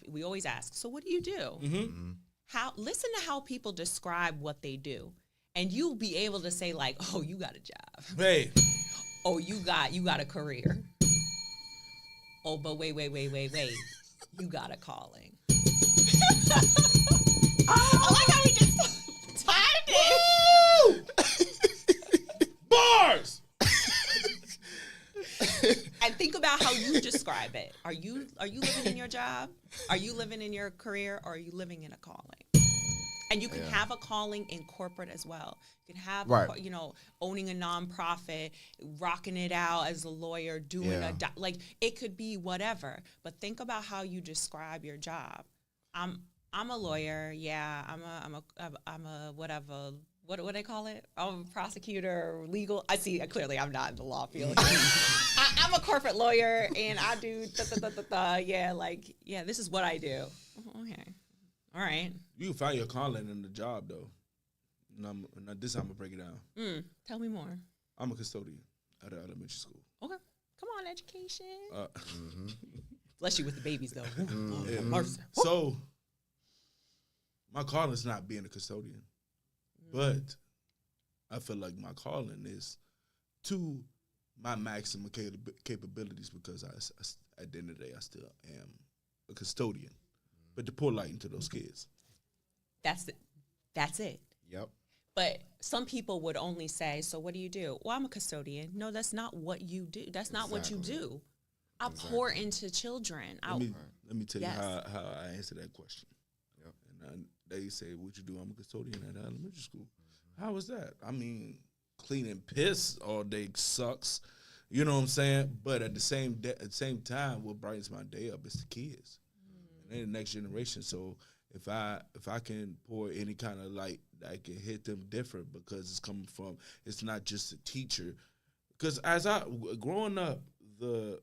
we always ask, so what do you do? Listen to how people describe what they do. And you'll be able to say, like, oh, you got a job. Hey. Oh, you got a career. Oh, but wait. You got a calling. I like how we just timed it. Bars! And think about how you describe it. Are you living in your job? Are you living in your career? Or are you living in a calling? And you can have a calling in corporate as well. You can have, owning a nonprofit, rocking it out as a lawyer, doing like it could be whatever. But think about how you describe your job. I'm a lawyer. Yeah, I'm a whatever. What do they call it? I'm a prosecutor, legal. Clearly I'm not in the law field. I'm a corporate lawyer, and I do this is what I do. Okay. All right. You can find your calling in the job, though. Now, this time I'm going to break it down. Tell me more. I'm a custodian at an elementary school. Okay. Come on, education. Bless you with the babies, though. Yeah. Mercy. So, my calling is not being a custodian, but I feel like my calling is to my maximum capabilities because at the end of the day, I still am a custodian. But to pour light into those kids. That's it. That's it. Yep. But some people would only say, so what do you do? Well, I'm a custodian. No, that's not what you do. That's not what you do. I pour into children. Let me tell Yes. you how I answer that question. Yep. And they say, what you do? I'm a custodian at elementary school. How was that? I mean, cleaning piss all day sucks. You know what I'm saying? But at the same time, what brightens my day up is the kids. And they're the next generation. So if I can pour any kind of light, I can hit them different because it's coming from, it's not just a teacher. Because growing up, the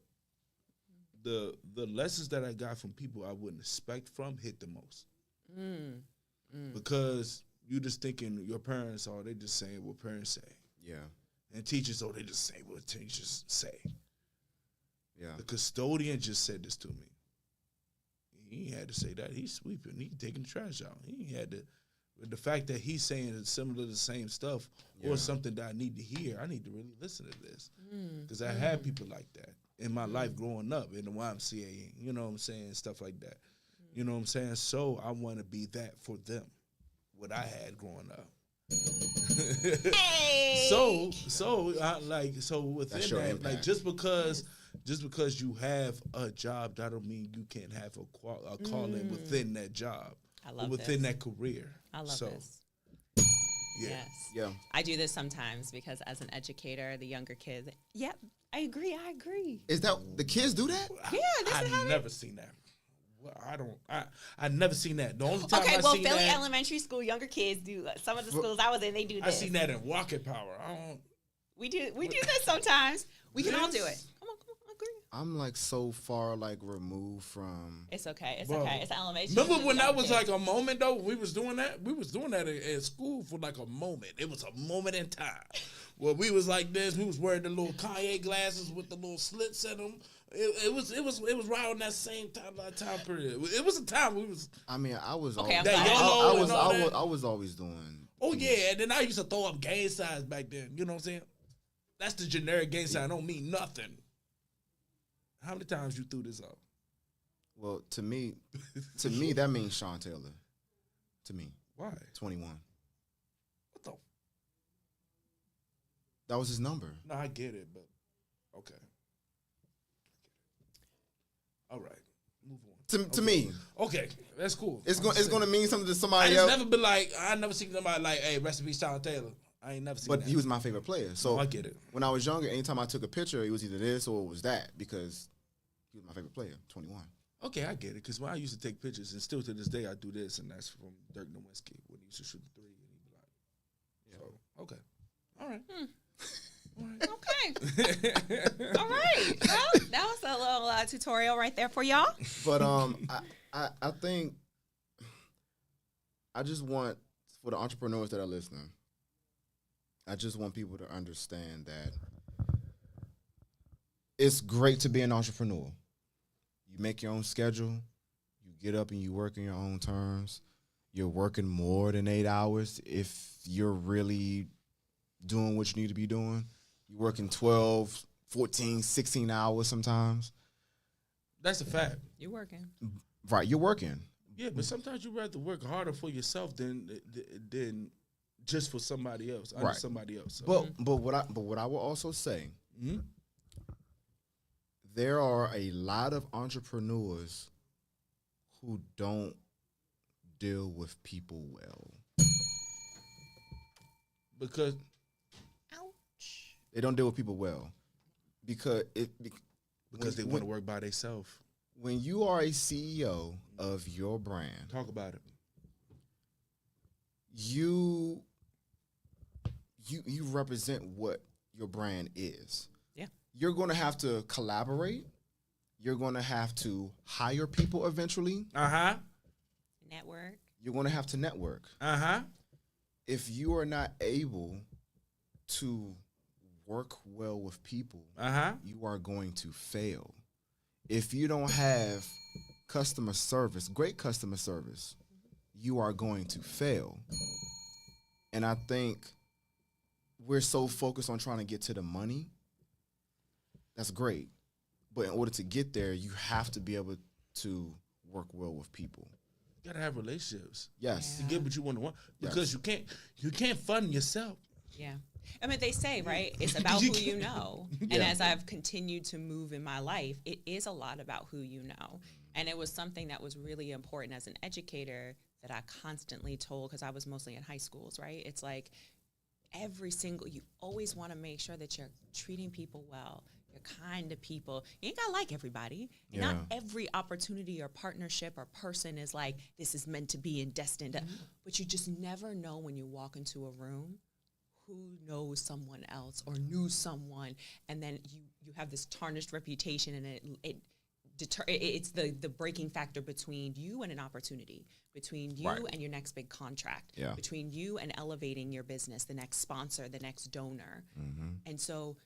lessons that I got from people I wouldn't expect from hit the most. Because you just thinking your parents, they just saying what parents say. Yeah. And teachers, they just say what teachers say. Yeah. The custodian just said this to me. He ain't had to say that. He's sweeping. He's taking the trash out. He ain't had to. But the fact that he's saying similar to the same stuff or something that I need to hear, I need to really listen to this. Because I had people like that in my life growing up in the YMCA, you know what I'm saying, stuff like that. You know what I'm saying? So I want to be that for them, what I had growing up. Hey. So within That's your that, impact. like just because you have a job, that don't mean you can't have a calling within that job. I love within this. that career. I love this. Yeah. Yes. Yeah. I do this sometimes because as an educator, the younger kids, yep, I agree. Is that the kids do that? Yeah, this is how I've never seen that. Well, I've never seen that. The only time Okay, I well, seen Philly that, elementary school younger kids do. Some of the schools I was in, they do this. I seen that in Rocket Power. We do this sometimes. We can all do it. Come on, agree. I'm like so far removed from. It's okay. Bro, Okay. It's elementary. Remember when that was like a moment though? We was doing that. We was doing that at school for like a moment. It was a moment in time. Well, we was like this. We was wearing the little Kanye glasses with the little slits in them. It was right on that same time period. It was a time we was. I mean, I was. Okay, always, I'm I, sorry. I was. YOLO and all I was always doing. Oh yeah, and then I used to throw up gang signs back then. You know what I'm saying? That's the generic gang sign. Don't mean nothing. How many times you threw this up? Well, to me, that means Sean Taylor. To me, Why? 21. What the? That was his number. No, I get it, but okay. All right, move on. To me, Okay, that's cool. it's going to mean something to I somebody just else. never been like, I never seen somebody like, hey, rest in peace, Sean Taylor. I ain't never seen But that. he was my favorite player. So I get it. when I was younger, anytime I took a picture, it was either this or it was that because he was my favorite player. 21. Okay, I get it. Because when I used to take pictures, and still to this day, I do this, and that's from Dirk Nowitzki when he used to shoot the three, and he'd be like, so, okay. All right. Okay. All right. Well, that was a little tutorial right there for y'all. But I think I just want, for the entrepreneurs that are listening, I just want people to understand that it's great to be an entrepreneur. You make your own schedule. You get up and you work on your own terms. You're working more than 8 hours if you're really doing what you need to be doing. You're working 12, 14, 16 hours sometimes. That's a fact. You're working. Right, you're working. Yeah, but sometimes you rather work harder for yourself than just for somebody else, under Right. somebody else. So. But what I will also say, Mhm. there are a lot of entrepreneurs who don't deal with people well. Because Ouch. They don't deal with people well because they want to work by themselves. when you are a CEO of your brand, Talk about it. you represent what your brand is. Yeah. You're going to have to collaborate. You're going to have to hire people eventually. Uh-huh. Network. You're going to have to network. Uh-huh. If you are not able to work well with people, Uh-huh. you are going to fail. if you don't have customer service, great customer service, you are going to fail. And I think we're so focused on trying to get to the money. That's great. But in order to get there, you have to be able to work well with people. You gotta have relationships. Yes. To get what you want because you can't fund yourself. Yeah. I mean, they say, right, it's about who you know. And as I've continued to move in my life, it is a lot about who you know. And it was something that was really important as an educator that I constantly told, because I was mostly in high schools, right? It's like you always want to make sure that you're treating people well. You're kind to people. You ain't gotta like everybody. And not every opportunity or partnership or person is like, this is meant to be and destined. But you just never know when you walk into a room who knows someone else or knew someone, and then you have this tarnished reputation, and it's the breaking factor between you and an opportunity, between you and your next big contract, between you and elevating your business, the next sponsor, the next donor. And so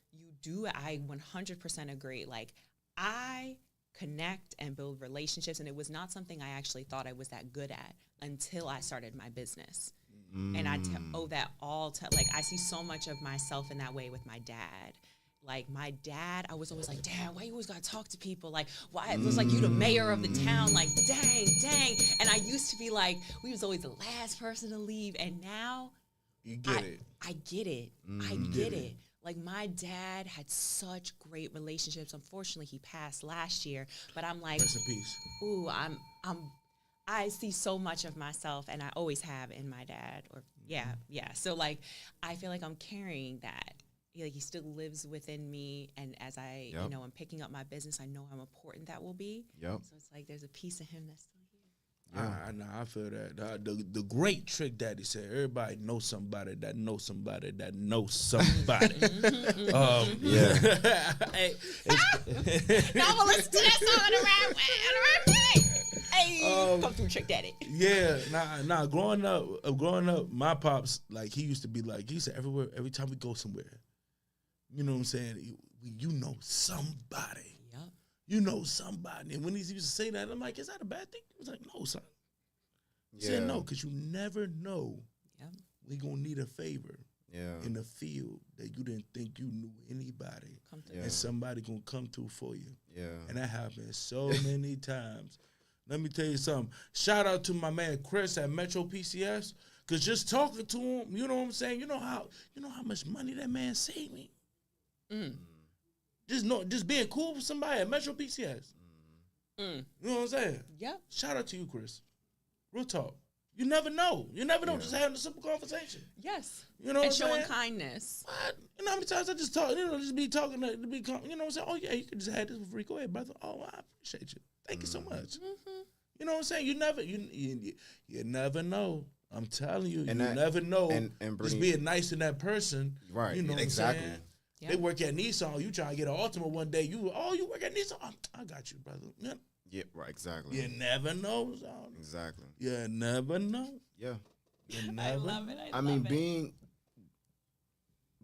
I 100% agree. Like, I connect and build relationships, and it was not something I actually thought I was that good at until I started my business. And I owe that all to, like, I see so much of myself in that way with my dad. Like, my dad, I was always like, Dad, why you always gotta talk to people? Like, why? It was like, you the mayor of the town. Like, dang. And I used to be like, we was always the last person to leave. And now You get it. I get it. I get it. Like, my dad had such great relationships. Unfortunately, he passed last year. But I'm like, Rest in peace. ooh, I see so much of myself, and I always have, in my dad. So, like, I feel like I'm carrying that. Like, he still lives within me, and as I, am picking up my business, I know how important that will be. So it's like there's a piece of him that's still here. I feel that. The great Trick Daddy said, everybody knows somebody that knows somebody that knows somebody. Hey, now I'm gonna listen to that song on the right way. Hey, come through, Trick Daddy. Yeah, growing up, my pops, like, he used to be like, he said, every time we go somewhere, you know what I'm saying, you know somebody. Yep. You know somebody. And when he used to say that, I'm like, is that a bad thing? He was like, no, son. He said no, because you never know when you're going to need a favor in the field that you didn't think you knew anybody. And somebody going to come through for you. And that happens so many times. Let me tell you something. Shout out to my man Chris at Metro PCS, because just talking to him, you know what I'm saying? You know how much money that man saved me? Just being cool with somebody at Metro PCS. You know what I'm saying? Yeah. Shout out to you, Chris. Real talk. You never know. Just having a simple conversation. Yes. You know what I'm saying? And showing kindness. What? You know how many times I just talk, just be talking, you know what I'm saying? Oh, yeah, you can just have this for free. Go ahead, brother. Oh, I appreciate you. Thank you so much. You know what I'm saying? You never know. I'm telling you, never know. And just being nice to that person. Right. You know exactly. what I'm saying? Yeah. They work at Nissan. You trying to get an Altima one day. You work at Nissan. I got you, brother. Yeah, right, exactly. You never know. Exactly. You never know. Yeah. You never I love it. I mean,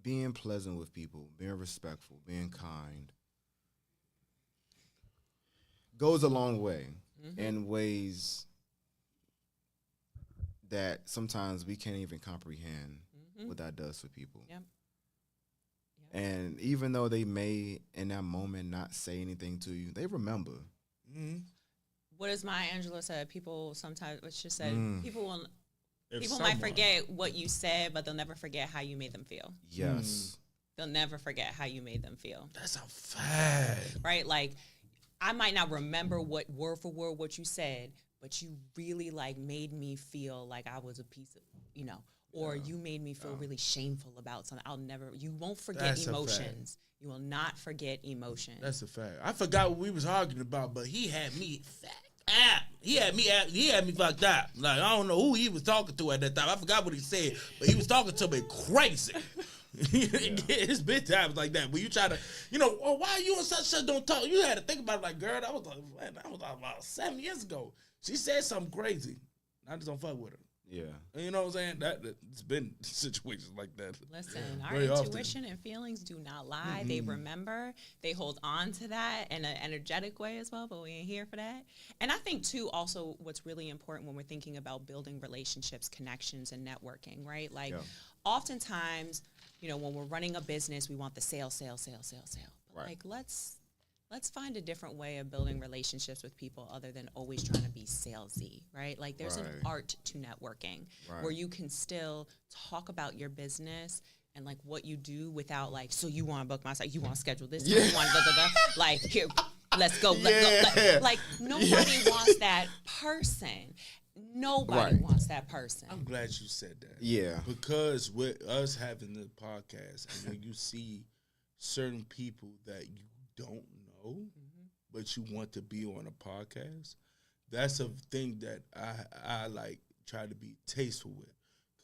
being pleasant with people, being respectful, being kind goes a long way in ways that sometimes we can't even comprehend what that does for people. Yep. And even though they may, in that moment, not say anything to you, they remember. What does Maya Angelou say? People sometimes, what she said, people might forget what you said, but they'll never forget how you made them feel. Yes. They'll never forget how you made them feel. That's a fact. Right? Like, I might not remember what word for word what you said, but you really, like, made me feel like I was a piece of, or you made me feel really shameful about something. You won't forget That's emotions. You will not forget emotions. That's a fact. I forgot what we was arguing about, but he had me he had me fucked up. Like, I don't know who he was talking to at that time. I forgot what he said, but he was talking to me crazy. It's been times like that where you try to, why you and such don't talk? You had to think about it like, girl, that was about 7 years ago. She said something crazy. I just don't fuck with her. Yeah. And you know what I'm saying? It's been situations like that. Listen, our Very often. intuition and feelings do not lie. They remember. They hold on to that in an energetic way as well, but we ain't here for that. And I think, too, also what's really important when we're thinking about building relationships, connections, and networking, right? Like, oftentimes, you know, when we're running a business, we want the sale. But like, let's find a different way of building relationships with people other than always trying to be salesy, right? Like there's an art to networking where you can still talk about your business and like what you do without like, so you want to book my site, you want to schedule this, you want like here, let's go. Like nobody wants that person. Nobody wants that person. I'm glad you said that. Yeah. Because with us having the podcast, and when you see certain people that you don't know, but you want to be on a podcast, that's a thing that I like try to be tasteful with.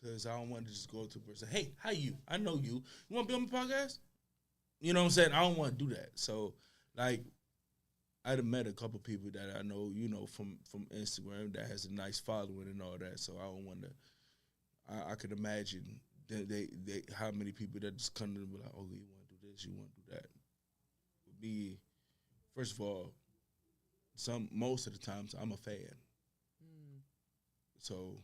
Because I don't want to just go to a person, hey, how you? I know you. You want to be on my podcast? You know what I'm saying? I don't want to do that. So, like, I'd have met a couple people that I know, you know, from Instagram that has a nice following and all that. So I don't want to. I could imagine they how many people that just come to them and be like, oh, you want to do this, you want to do that. With me, first of all, most of the times I'm a fan. So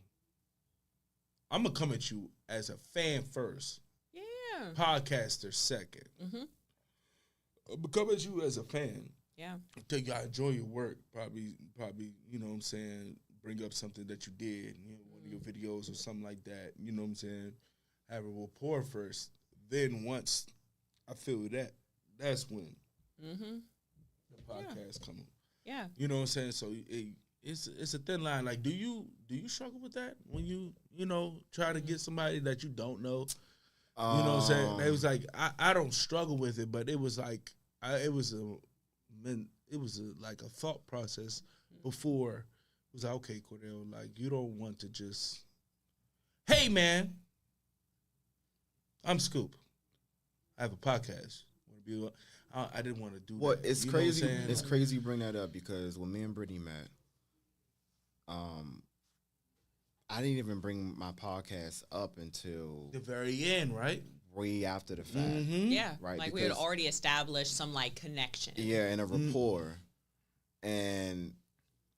I'm gonna come at you as a fan first. Yeah. Podcaster second. I'm gonna come at you as a fan. Yeah. Think I enjoy your work. Probably, you know what I'm saying, bring up something that you did, you know, one of your videos or something like that. You know what I'm saying? Have a rapport first. Then once I feel that, that's when the podcast come up. Yeah. You know what I'm saying? So it's a thin line. Like, do you struggle with that when you know, try to get somebody that you don't know? You know what I'm saying? It was like I don't struggle with it, but it was like it was like a thought process before. It was like, okay, Cordell, like you don't want to just, hey man, I'm Scoop. I have a podcast. I didn't want to do Well, that. it's You know crazy. what I'm saying? It's crazy you bring that up because when me and Brittany met, I didn't even bring my podcast up until The very end, right? way after the fact. Yeah. Right, Like we had because- already established some like connection. Yeah, and a rapport. And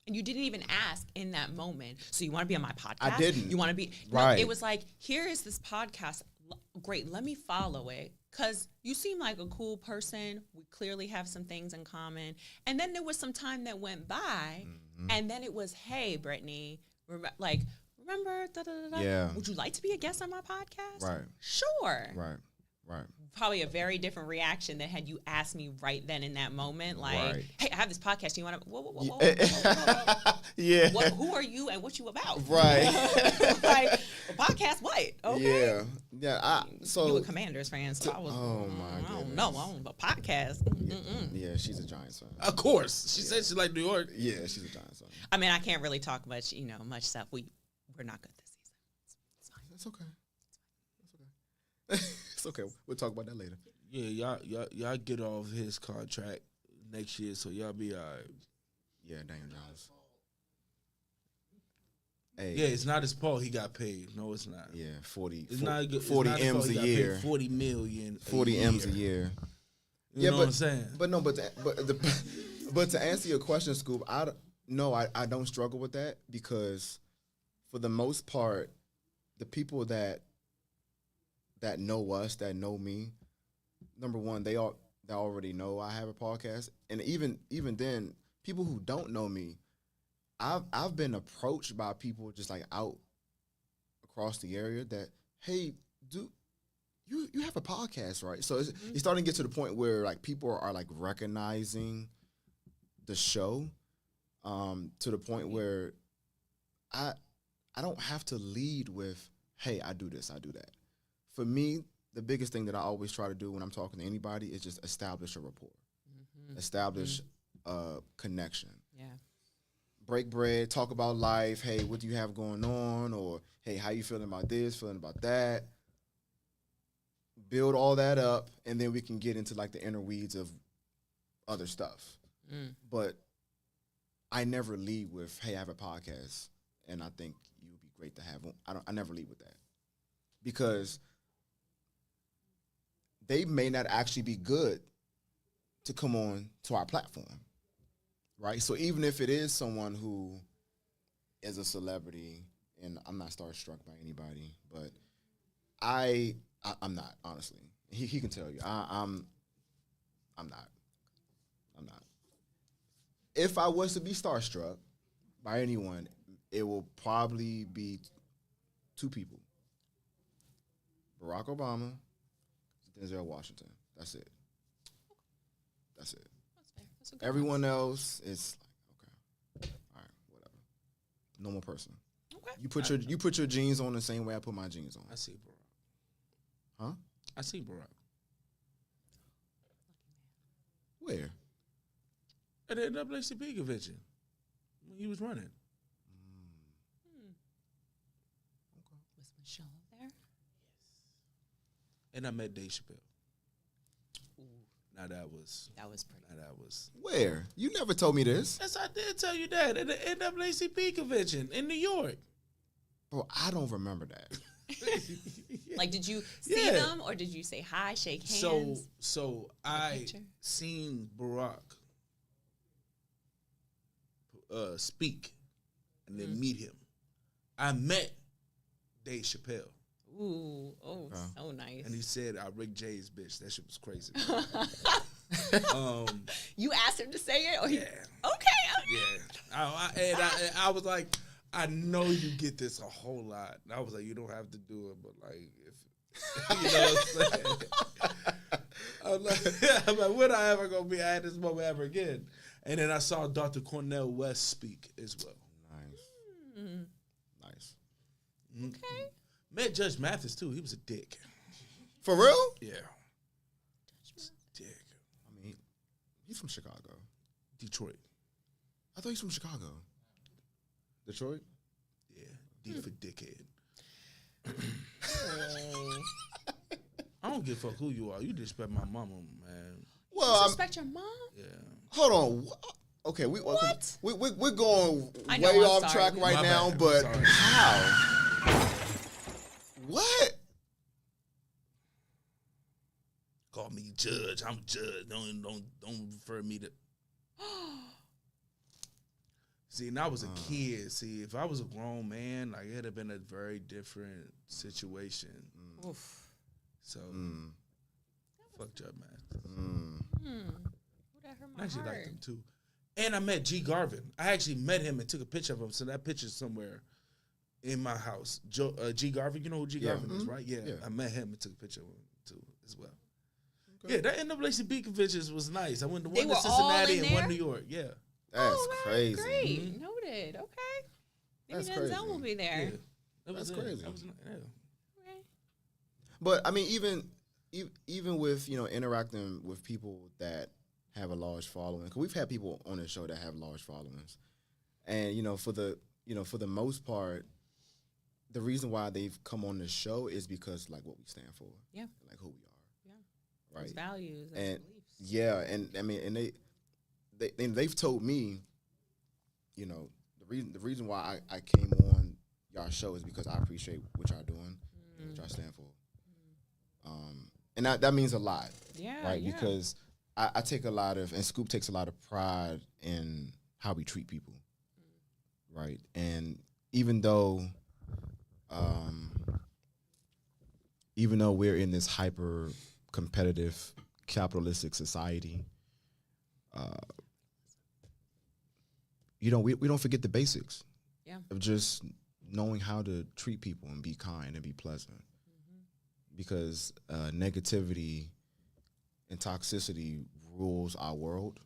And you didn't even ask in that moment. So you want to be on my podcast? I didn't. You want to be Right. No, it was like, here is this podcast. Great, let me follow it. Because you seem like a cool person. We clearly have some things in common. And then there was some time that went by. And then it was, hey, Brittany, remember? Da, da, da, da. Yeah. Would you like to be a guest on my podcast? Right. Sure. right. Probably a very different reaction than had you asked me right then in that moment. Like, Right. hey, I have this podcast. Do you want to? Whoa. Yeah. Who are you and what you about? Right. Like, a podcast, what? Okay. Yeah. You a Commanders fan, so I was. Oh, my I don't goodness. know. I don't know. A podcast. Yeah, she's a Giants fan. Of course. She said she liked New York. Yeah, she's a Giants fan. I mean, I can't really talk much. Much stuff. We're not good this season. It's fine. That's okay. It's okay. We'll talk about that later. Yeah, y'all get off his contract next year, so y'all be all right. Yeah, Daniel Jones. Hey. Yeah, it's not his fault he got paid. No, it's not. Yeah, 40. It's not good. 40 it's not his M's fault a he got year. paid $40 million. 40 M's a year. You know what I'm saying? But to answer your question, Scoop, I don't struggle with that because for the most part, the people that know us, that know me, number one, they already know I have a podcast, and even then, people who don't know me, I've been approached by people just like out across the area that, hey, do you have a podcast, right? So it's starting to get to the point where like people are like recognizing the show, to the point where I don't have to lead with, hey, I do this, I do that. For me, the biggest thing that I always try to do when I'm talking to anybody is just establish a rapport, establish a connection. Yeah. Break bread, talk about life. Hey, what do you have going on? Or, hey, how you feeling about this, feeling about that? Build all that up, and then we can get into, like, the inner weeds of other stuff. But I never lead with, hey, I have a podcast, and I think you'll be great to have. I never lead with that because they may not actually be good to come on to our platform, right? So even if it is someone who is a celebrity, and I'm not starstruck by anybody, but I'm not, honestly. He can tell you. I'm not. I'm not. If I was to be starstruck by anyone, it will probably be two people. Barack Obama, Denzel Washington. That's it. That's it. That's fair. That's a good Everyone else is like, okay, all right, whatever. Normal person. Okay. You put your jeans on the same way I put my jeans on. I see Barack. Huh? I see Barack. Where? At the NAACP convention when he was running. Was Michelle there? And I met Dave Chappelle. Now that was pretty. Now that was. Where? You never told me this. Yes, I did tell you that at the NAACP convention in New York. Bro, I don't remember that. Like, did you see them or did you say hi, shake hands? So I picture? seen Barack speak and then meet him. I met Dave Chappelle. Ooh, so nice. And he said, "I Rick J's bitch." That shit was crazy. You asked him to say it, or Yeah. Okay. Yeah. I was like, I know you get this a whole lot. And I was like, you don't have to do it, but like, if you know what I'm saying. I'm like, when I ever gonna be at this moment ever again? And then I saw Dr. Cornel West speak as well. Nice. Nice. Okay. Met Judge Mathis too. He was a dick. For real? Yeah. Dick. I mean, he's from Chicago. Detroit. I thought he's from Chicago. Detroit? Yeah. D for dickhead. I don't give a fuck who you are. You disrespect my mama, man. Well, Disrespect your mom? Yeah. hold on. Okay, we're going I know, way I'm off sorry. track right My now, bad. but Sorry. how? What? Call me judge. I'm judge. Don't refer me to. See, and I was a kid. See, if I was a grown man, like it'd have been a very different situation. Oof. So, fuck Judge Mathis. That hurt my I actually heart. liked him too. And I met G. Garvin. I actually met him and took a picture of him. So that picture's somewhere in my house. G. Garvin, you know who G. Garvin is, right? Yeah. I met him and took a picture of him too as well. Okay. Yeah, that NAACP conventions was nice. I went to one were to all Cincinnati in and one there? New York. Yeah. That's crazy. Great. Noted. Okay. Maybe That's Denzel crazy. will be there. Yeah. That's it. crazy. That was nice. Yeah. Okay. But I mean, even with interacting with people that have a large following, because we've had people on the show that have large followings, and for the most part, the reason why they've come on the show is because like what we stand for, Yeah. like who we are, Yeah. Those right? values and And beliefs. yeah, and I mean, and they've told me, the reason why I came on y'all show is because I appreciate what y'all doing, and what y'all stand for. And that means a lot, Yeah. right? Yeah. Because I take a lot of, and Scoop takes a lot of pride in how we treat people, right? And even though we're in this hyper competitive capitalistic society, we don't forget the basics of just knowing how to treat people and be kind and be pleasant. Because negativity and toxicity rules our world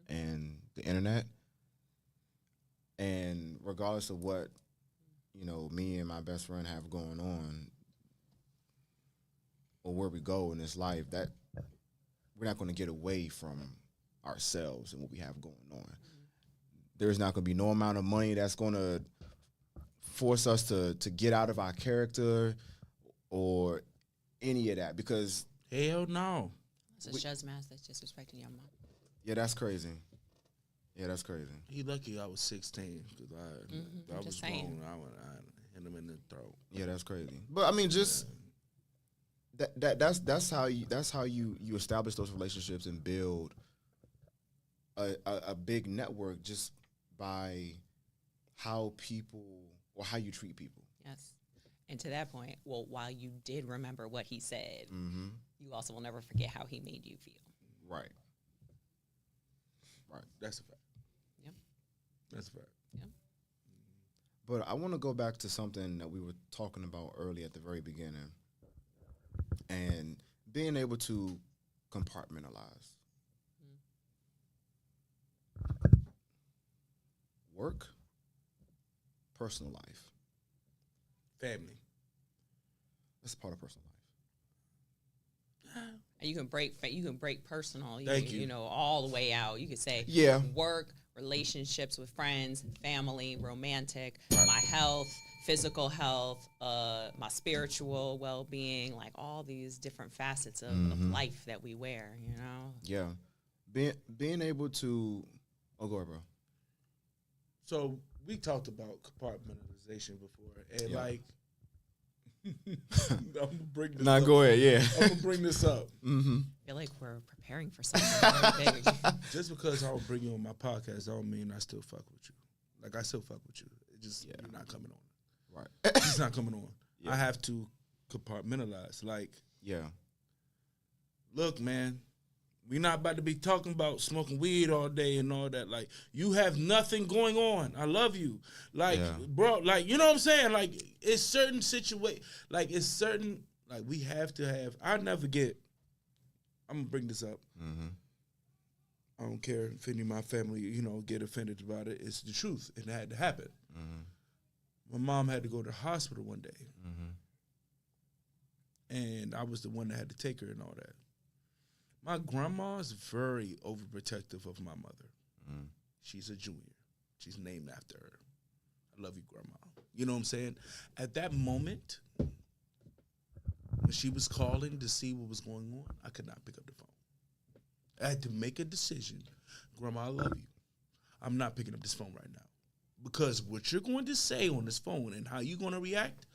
and the internet. And regardless of what, me and my best friend have going on or where we go in this life, that we're not going to get away from ourselves and what we have going on. There's not going to be no amount of money that's going to force us to get out of our character or any of that, because Hell no. It's a Judge Mathis that's disrespecting your mom. yeah, that's crazy. Yeah, that's crazy. He lucky I was 16 because I I'm was just saying. grown. hit him in the throat. Yeah, that's crazy. But I mean, just that's how you establish those relationships and build a big network just by how people or how you treat people. Yes. And to that point, well, while you did remember what he said, Mm-hmm. you also will never forget how he made you feel. Right. Right. That's a fact. Yep. That's a fact. Yep. But I want to go back to something that we were talking about early at the very beginning, and being able to compartmentalize. Work, personal life. Family. That's a part of personal life. And you can break personal. Thank you. You know, all the way out. You could say work, relationships with friends, family, romantic, my health, physical health, my spiritual well-being, like all these different facets of life that we wear, you know? Yeah. Being able to go ahead, bro. So we talked about compartmentalization before, and like, I'm gonna bring this up. Go ahead. Yeah. I'm gonna bring this up. Mm-hmm. I feel like we're preparing for something very big. Just because I don't bring you on my podcast, don't mean I still fuck with you. Like, I still fuck with you. It just you're not coming on. Right. It's not coming on. I have to compartmentalize. Like, look, man, we're not about to be talking about smoking weed all day and all that. Like, you have nothing going on. I love you. Like, bro, like, you know what I'm saying? Like, it's certain like, it's certain, like, we have to have, I'll never get, I'm going to bring this up. Mm-hmm. I don't care if any of my family, you know, get offended about it. It's the truth. It had to happen. Mm-hmm. My mom had to go to the hospital one day. Mm-hmm. And I was the one that had to take her and all that. My grandma's very overprotective of my mother. Mm. She's a junior. She's named after her. I love you, Grandma. You know what I'm saying? At that moment, when she was calling to see what was going on, I could not pick up the phone. I had to make a decision. Grandma, I love you. I'm not picking up this phone right now. Because what you're going to say on this phone and how you're going to react,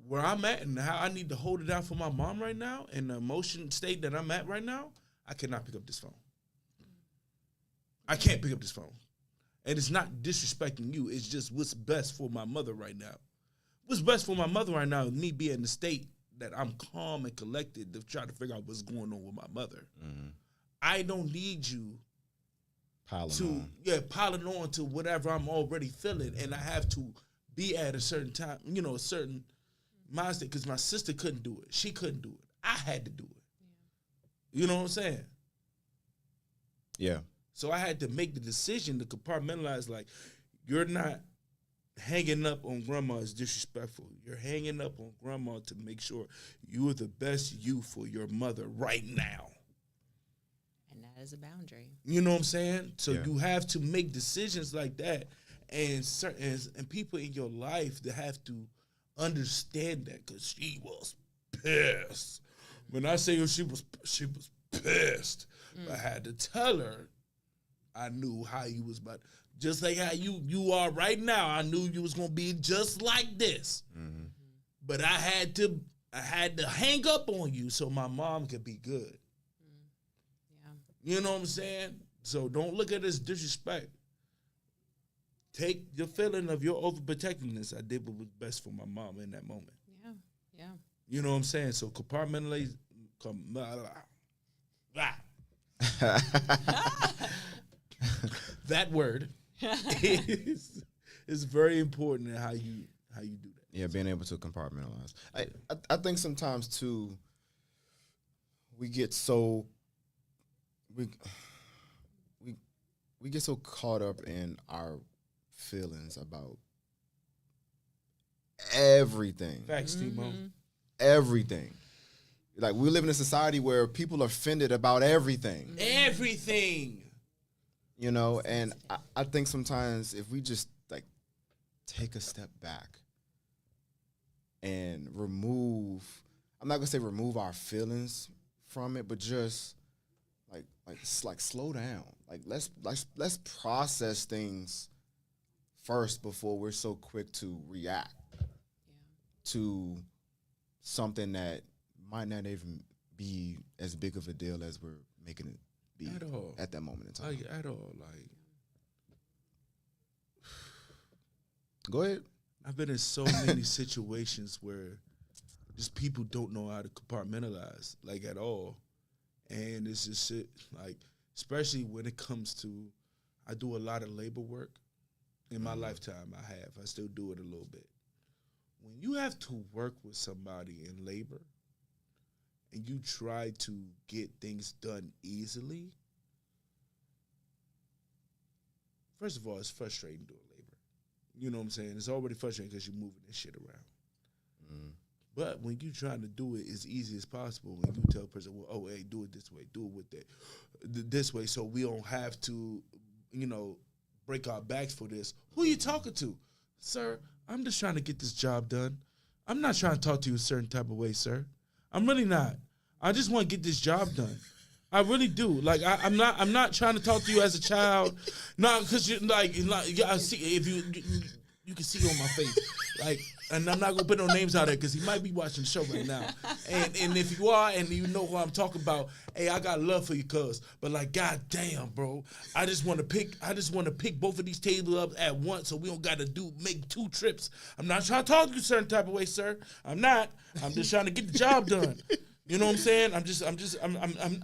where I'm at and how I need to hold it down for my mom right now and the emotion state that I'm at right now, I cannot pick up this phone. I can't pick up this phone. And it's not disrespecting you. It's just what's best for my mother right now. What's best for my mother right now is me being in the state that I'm calm and collected to try to figure out what's going on with my mother. Mm-hmm. I don't need you Piling on to whatever I'm already feeling. And I have to be at a certain time, you know, a certain mindset, because my sister couldn't do it. She couldn't do it. I had to do it. You know what I'm saying? Yeah. So I had to make the decision to compartmentalize, like, you're not hanging up on grandma is disrespectful. You're hanging up on grandma to make sure you are the best you for your mother right now. And that is a boundary. You know what I'm saying? So you have to make decisions like that. And certain and people in your life that have to understand that, because she was pissed. When I say she was pissed. I had to tell her I knew how you was about, just like how you are right now. I knew you was gonna be just like this. Mm-hmm. But I had to hang up on you so my mom could be good. Yeah. You know what I'm saying? So don't look at it as disrespect. Take the feeling of your overprotectiveness. I did what was best for my mom in that moment. Yeah. Yeah. You know what I'm saying? So compartmentalize. That word is very important in how you do that. Yeah, being able to compartmentalize. I think sometimes too we get so we get so caught up in our feelings about everything. Facts, Timo. Everything. Like, we live in a society where people are offended about everything. Everything. You know, and I think sometimes if we just, like, take a step back and remove, I'm not going to say remove our feelings from it, but just, like slow down. Like, let's process things first before we're so quick to react to something that might not even be as big of a deal as we're making it be At all. at that moment in time. Like at all. Like Go ahead. I've been in so many situations where just people don't know how to compartmentalize, like at all. And it's just shit, like, especially when it comes to, I do a lot of labor work in my lifetime. I still do it a little bit. When you have to work with somebody in labor and you try to get things done easily, first of all, it's frustrating doing labor. You know what I'm saying? It's already frustrating because you're moving this shit around. But when you're trying to do it as easy as possible, when you tell a person, well, oh, hey, do it this way, do it with that, this way, so we don't have to, break our backs for this. Who are you talking to? Sir, I'm just trying to get this job done. I'm not trying to talk to you a certain type of way, sir. I'm really not. I just want to get this job done. I really do. Like I'm not trying to talk to you as a child. No, because you I see if you can see on my face. Like, and I'm not gonna put no names out there because he might be watching the show right now. And if you are and you know who I'm talking about, hey, I got love for you, cuz. But like, goddamn, bro, I just want to pick both of these tables up at once so we don't gotta make 2 trips. I'm not trying to talk to you a certain type of way, sir. I'm not. I'm just trying to get the job done. You know what I'm saying?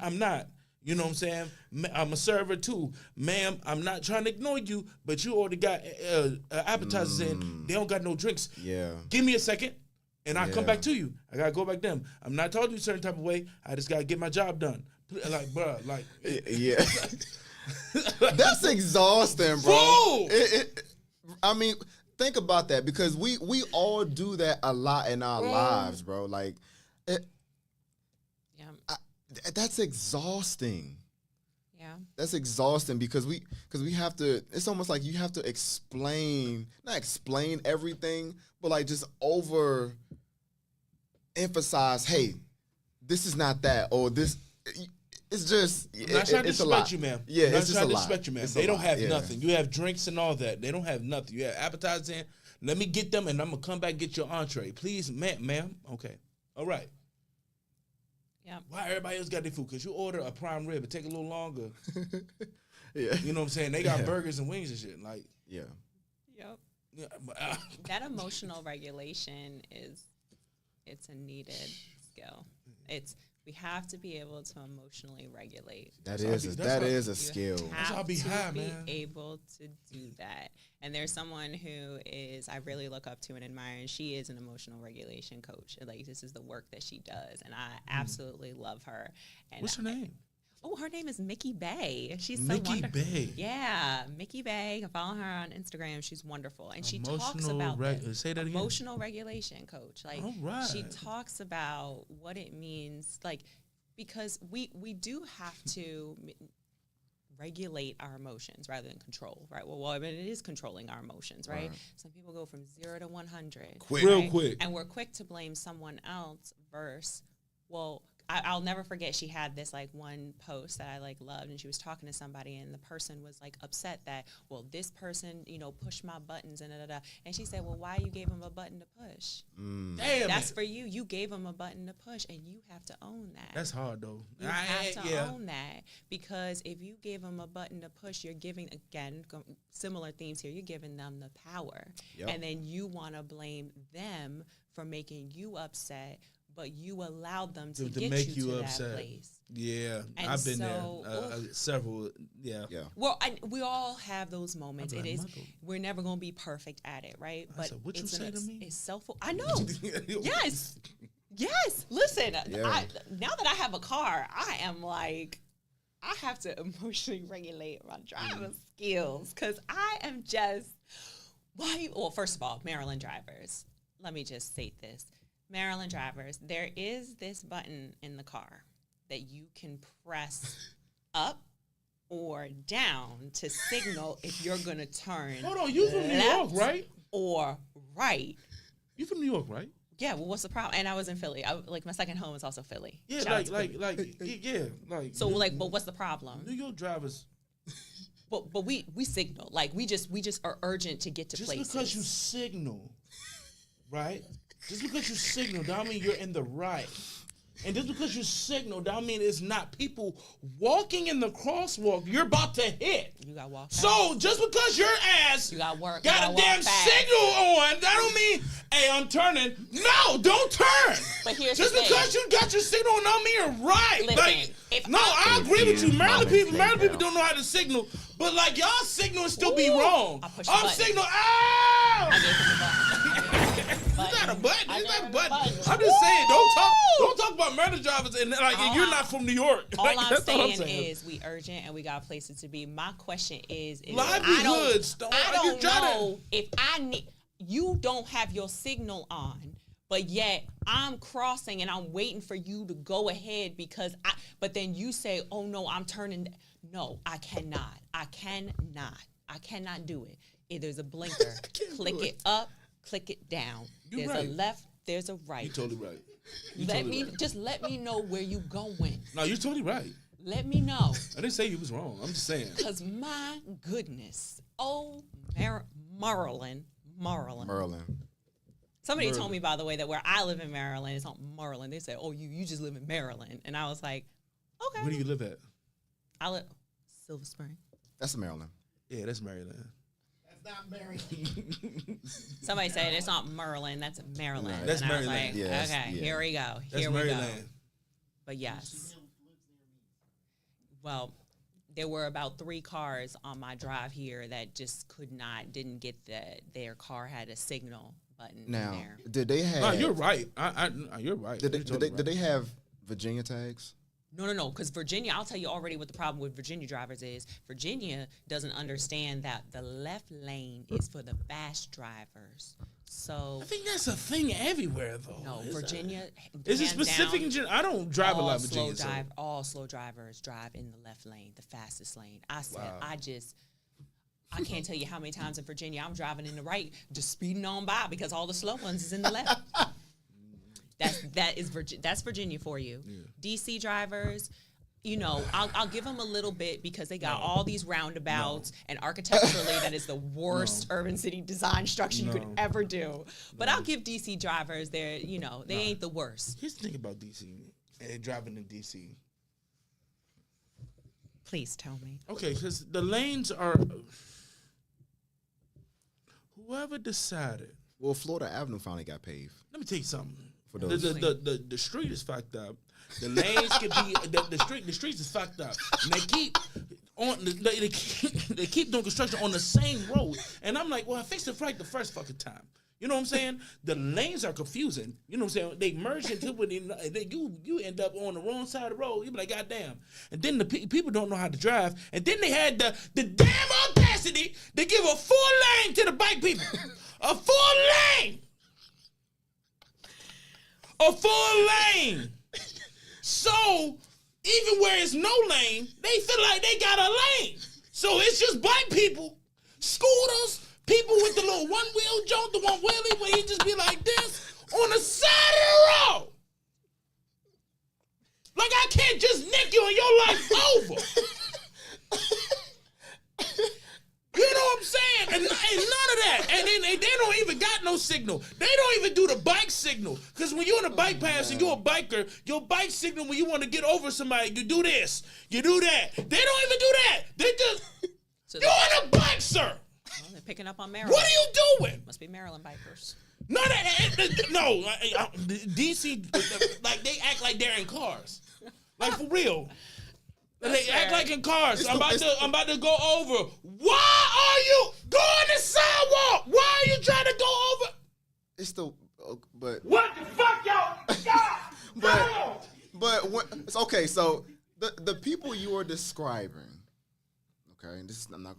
I'm not. You know what I'm saying? I'm a server too. Ma'am, I'm not trying to ignore you, but you already got appetizers in. They don't got no drinks. Yeah. Give me a second, and I'll come back to you. I got to go back to them. I'm not talking to you a certain type of way. I just got to get my job done. Like, bro, like. Yeah. That's exhausting, bro. Fool! I mean, think about that because we all do that a lot in our lives, bro. Like, that's exhausting. Yeah. That's exhausting because we have to, it's almost like you have to not explain everything, but like just over emphasize, hey, this is not that, or this, it's just, I'm not trying to disrespect you, ma'am. Yeah, I'm it's just trying a to lot. disrespect you, ma'am. It's They a don't lot, have yeah. nothing. You have drinks and all that. They don't have nothing. You have appetizers in. Let me get them, and I'm going to come back and get your entree. Please, ma'am. Okay. All right. Yeah. Why everybody else got their food? Because you order a prime rib, it take a little longer. Yeah. You know what I'm saying? They got burgers and wings and shit. Like, Yeah. Yep. yeah, That emotional regulation it's a needed skill. We have to be able to emotionally regulate. That is a skill. That's how I be to high, be man. able to do that. And there's someone who I really look up to and admire, and she is an emotional regulation coach. Like, this is the work that she does, and I absolutely love her. And what's her name? Oh, her name is Mickey Bay. She's so Mickey wonderful. Bay. Yeah, Mickey Bay. You can follow her on Instagram. She's wonderful, and she talks Emotional about this. say that again. Emotional regulation coach. Like, All right. she talks about what it means, like, because we do have to regulate our emotions rather than control, right? Well, I mean, it is controlling our emotions, right? Some people go from 0 to 100. Real quick. And we're quick to blame someone else versus, well, I'll never forget, she had this like one post that I like loved, and she was talking to somebody, and the person was like upset that, well, this person, pushed my buttons and da. And she said, well, why you gave him a button to push? Damn, That's for you. You gave him a button to push, and you have to own that. That's hard though. You have to own that, because if you gave them a button to push, you're giving, again, similar themes here, you're giving them the power. Yep. And then you want to blame them for making you upset, but you allowed them to get make you to upset. that place. Yeah, And I've been so, there. Several. Yeah. Yeah. Well, we all have those moments. I'm It like, is. Michael. We're never going to be perfect at it, right? I said, what you say to me? It's I know. Yes. Yes. Listen, Yeah. now that I have a car, I am like, I have to emotionally regulate my driving skills, because I am just, well, first of all, Maryland drivers, let me just state this. Maryland drivers, there is this button in the car that you can press up or down to signal if you're going to turn Hold on, you from New York, left right? or right. You from New York, right? Yeah, well, what's the problem? And I was in Philly. Like, my second home is also Philly. Yeah, Shout out to Philly. like. So, like, but what's the problem? New York drivers. but we signal. Like we just are urgent to get to Just places. because you signal, right? Just because you signal, don't mean you're in the right. And just because you signal, don't mean it's not people walking in the crosswalk you're about to hit. You got to walk. So just because your ass You got work. got a damn signal on, that don't mean, hey, I'm turning. No, don't turn. But here's just the thing. because you got your signal on, don't mean you're right. Listen, Like, no, I agree with you. Maryland people don't know how to signal, but like y'all signal still be wrong. I'm signal. I Ow! gave him the button. It's not a button. I It's not a gave him button. the button. I'm just saying, don't talk about Maryland drivers and like you're not from New York. All Like, I'm that's all saying is we urgent and we got places to be. My question is livelihoods. I don't know if I need. You don't have your signal on, but yet I'm crossing and I'm waiting for you to go ahead because I. But then you say, "Oh no, I'm turning." No, I cannot. I cannot do it. If there's a blinker, click it up, click it down. There's a left. There's a right. You're totally right. Just let me know where you going. No, you're totally right. Let me know. I didn't say you was wrong. I'm just saying. Because my goodness. Oh, Maryland. Somebody told me, by the way, that where I live in Maryland, it's not Maryland. They said, oh, you just live in Maryland. And I was like, okay. Where do you live at? I live Silver Spring. That's Maryland. Yeah, that's Maryland. Not Maryland. Somebody said it's not Maryland, that's Maryland. That's and Maryland. I was like, Yes, okay, yeah. here we go. That's Here we go. Maryland. But yes. Well, there were about 3 cars on my drive here that just didn't get their car had a signal button Now, in there. did they have? No, you're right. You're right. Did they have Virginia tags? No, because Virginia, I'll tell you already what the problem with Virginia drivers is. Virginia doesn't understand that the left lane is for the fast drivers. So I think that's a thing everywhere, though. no, Virginia. Is it hands specific? down, I don't drive a lot of Virginia. all slow drivers drive in the left lane, the fastest lane. I said, Wow. I can't tell you how many times in Virginia I'm driving in the right, just speeding on by because all the slow ones is in the left. That's Virginia for you. Yeah. DC drivers, you know, I'll give them a little bit because they got all these roundabouts and architecturally that is the worst urban city design structure you could ever do. But I'll give DC drivers they ain't the worst. Here's the thing about DC and driving in DC. Please tell me. Okay, because the lanes are whoever decided. Well, Florida Avenue finally got paved. Let me tell you something. For those. The street is fucked up. The lanes can be the streets is fucked up. And they keep doing construction on the same road. And I'm like, well, I fixed it right the first fucking time. You know what I'm saying? The lanes are confusing. You know what I'm saying? They merge into it. You end up on the wrong side of the road. You be like, goddamn. And then the people don't know how to drive. And then they had the damn audacity to give a 4-lane to the bike people. A 4-lane. A 4-lane. So even where it's no lane, they feel like they got a lane. So it's just bike people, scooters, people with the little one-wheel joint, the one wheelie where he just be like this on the side of the road. Like I can't just nick you and your life over. You know what I'm saying? And none of that. And then they don't even got no signal. They don't even do the bike signal. Because when you're on a bike path and you're a biker, your bike signal when you want to get over somebody, you do this, you do that. They don't even do that. They just, you're on a bike, sir. Well, they're picking up on Maryland. What are you doing? Must be Maryland bikers. No, DC, like they act like they're in cars. Like for real. They act like in cars. I'm about to go over. Why are you going the sidewalk? Why are you trying to go over? It's the but What the fuck, y'all? it's okay. So the people you are describing, okay, and this is I'm not.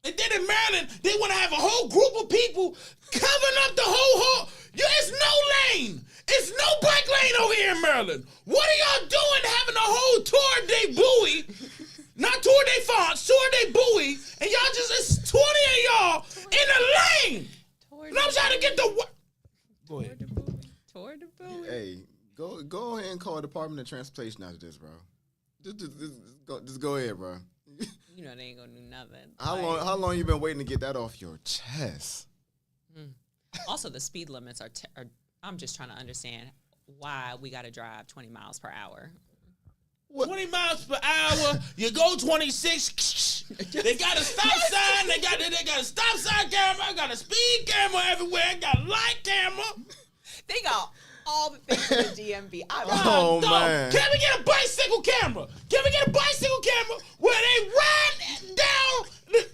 And then in Maryland, they want to have a whole group of people covering up the whole. It's no lane. It's no bike lane over here in Maryland. What are y'all doing having a whole tour de buoy? Not tour de France, tour de buoy. And y'all it's 20 of y'all in the lane. And I'm trying to get the. Go ahead. Tour de buoy. Hey, go ahead and call the Department of Transportation after this, bro. Just go ahead, bro. You know they ain't gonna do nothing. How long you been waiting to get that off your chest? Also, the speed limits are I'm just trying to understand why we got to drive 20 miles per hour. 20 miles per hour. You go 26. They got a stop sign. They got a stop sign camera. Got a speed camera everywhere. Got a light camera. They got all the things in the DMV. Oh, man. Can we get a bicycle camera? Can we get a bicycle camera where they ride down?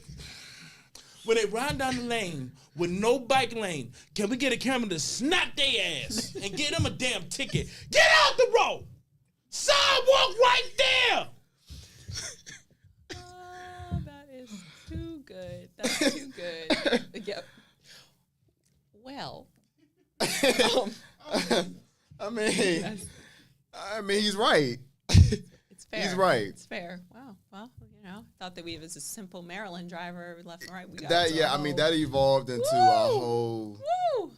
When they ride down the lane with no bike lane, can we get a camera to snap their ass and get them a damn ticket? Get out the road. Sidewalk right there. Oh, that is too good. That's too good. Yep. Well, I mean, he's right. it's fair. He's right. It's fair. Wow. Well, thought that we was a simple Maryland driver left and right. We got That that evolved into a whole. Woo!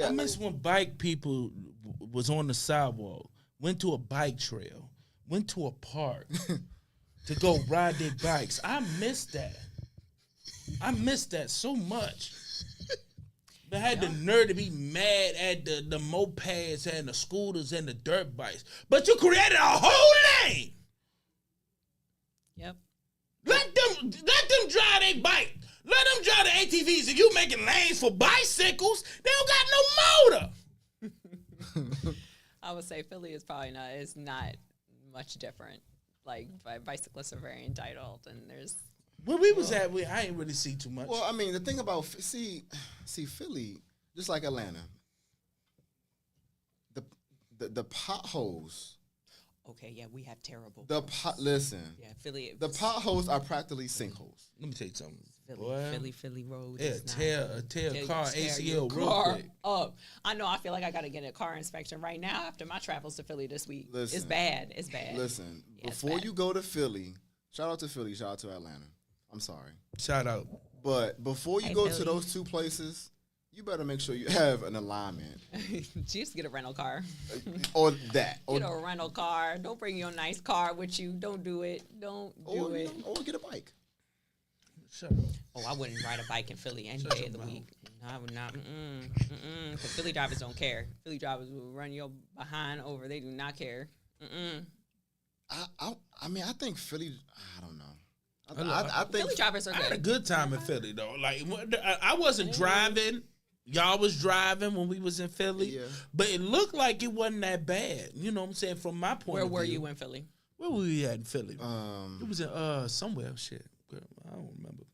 I miss when bike people was on the sidewalk, went to a bike trail, went to a park to go ride their bikes. I miss that. I miss that so much. They had the nerve to be mad at the mopeds and the scooters and the dirt bikes. But you created a whole lane. Yep. Let them drive their bike. Let them drive the ATVs. If you making lanes for bicycles, they don't got no motor. I would say Philly is probably not much different. Like bicyclists are very entitled, and there's. Where we was at, I ain't really see too much. Well, I mean, the thing about see Philly, just like Atlanta, the potholes. Okay, yeah, we have terrible. Listen. Yeah, Philly. The potholes are practically sinkholes. Let me tell you something. Philly road. Yeah, tear car ACL real car quick. up. I know. I feel like I got to get a car inspection right now after my travels to Philly this week. Listen, it's bad. It's bad. Listen, Yeah, before you go to Philly, shout out to Philly, shout out to Atlanta. I'm sorry. Shout out. But before you Hey, go Philly. to those two places, you better make sure you have an alignment. Just get a rental car. Or that. Get a rental car. Don't bring your nice car with you. Don't do it. Don't do it. Or get a bike. Shut up. Oh, I wouldn't ride a bike in Philly any day of the week. No, I would not. Because Philly drivers don't care. Philly drivers will run your behind over. They do not care. I mean, I think Philly, I don't know. I think Philly drivers are I had a good. good time in Philly though. Like I wasn't driving. Y'all was driving when we was in Philly. Yeah. But it looked like it wasn't that bad. You know what I'm saying? From my point Where of view. were you in Philly? Where were we at in Philly? Um, It was in somewhere. Shit. Girl, I don't remember.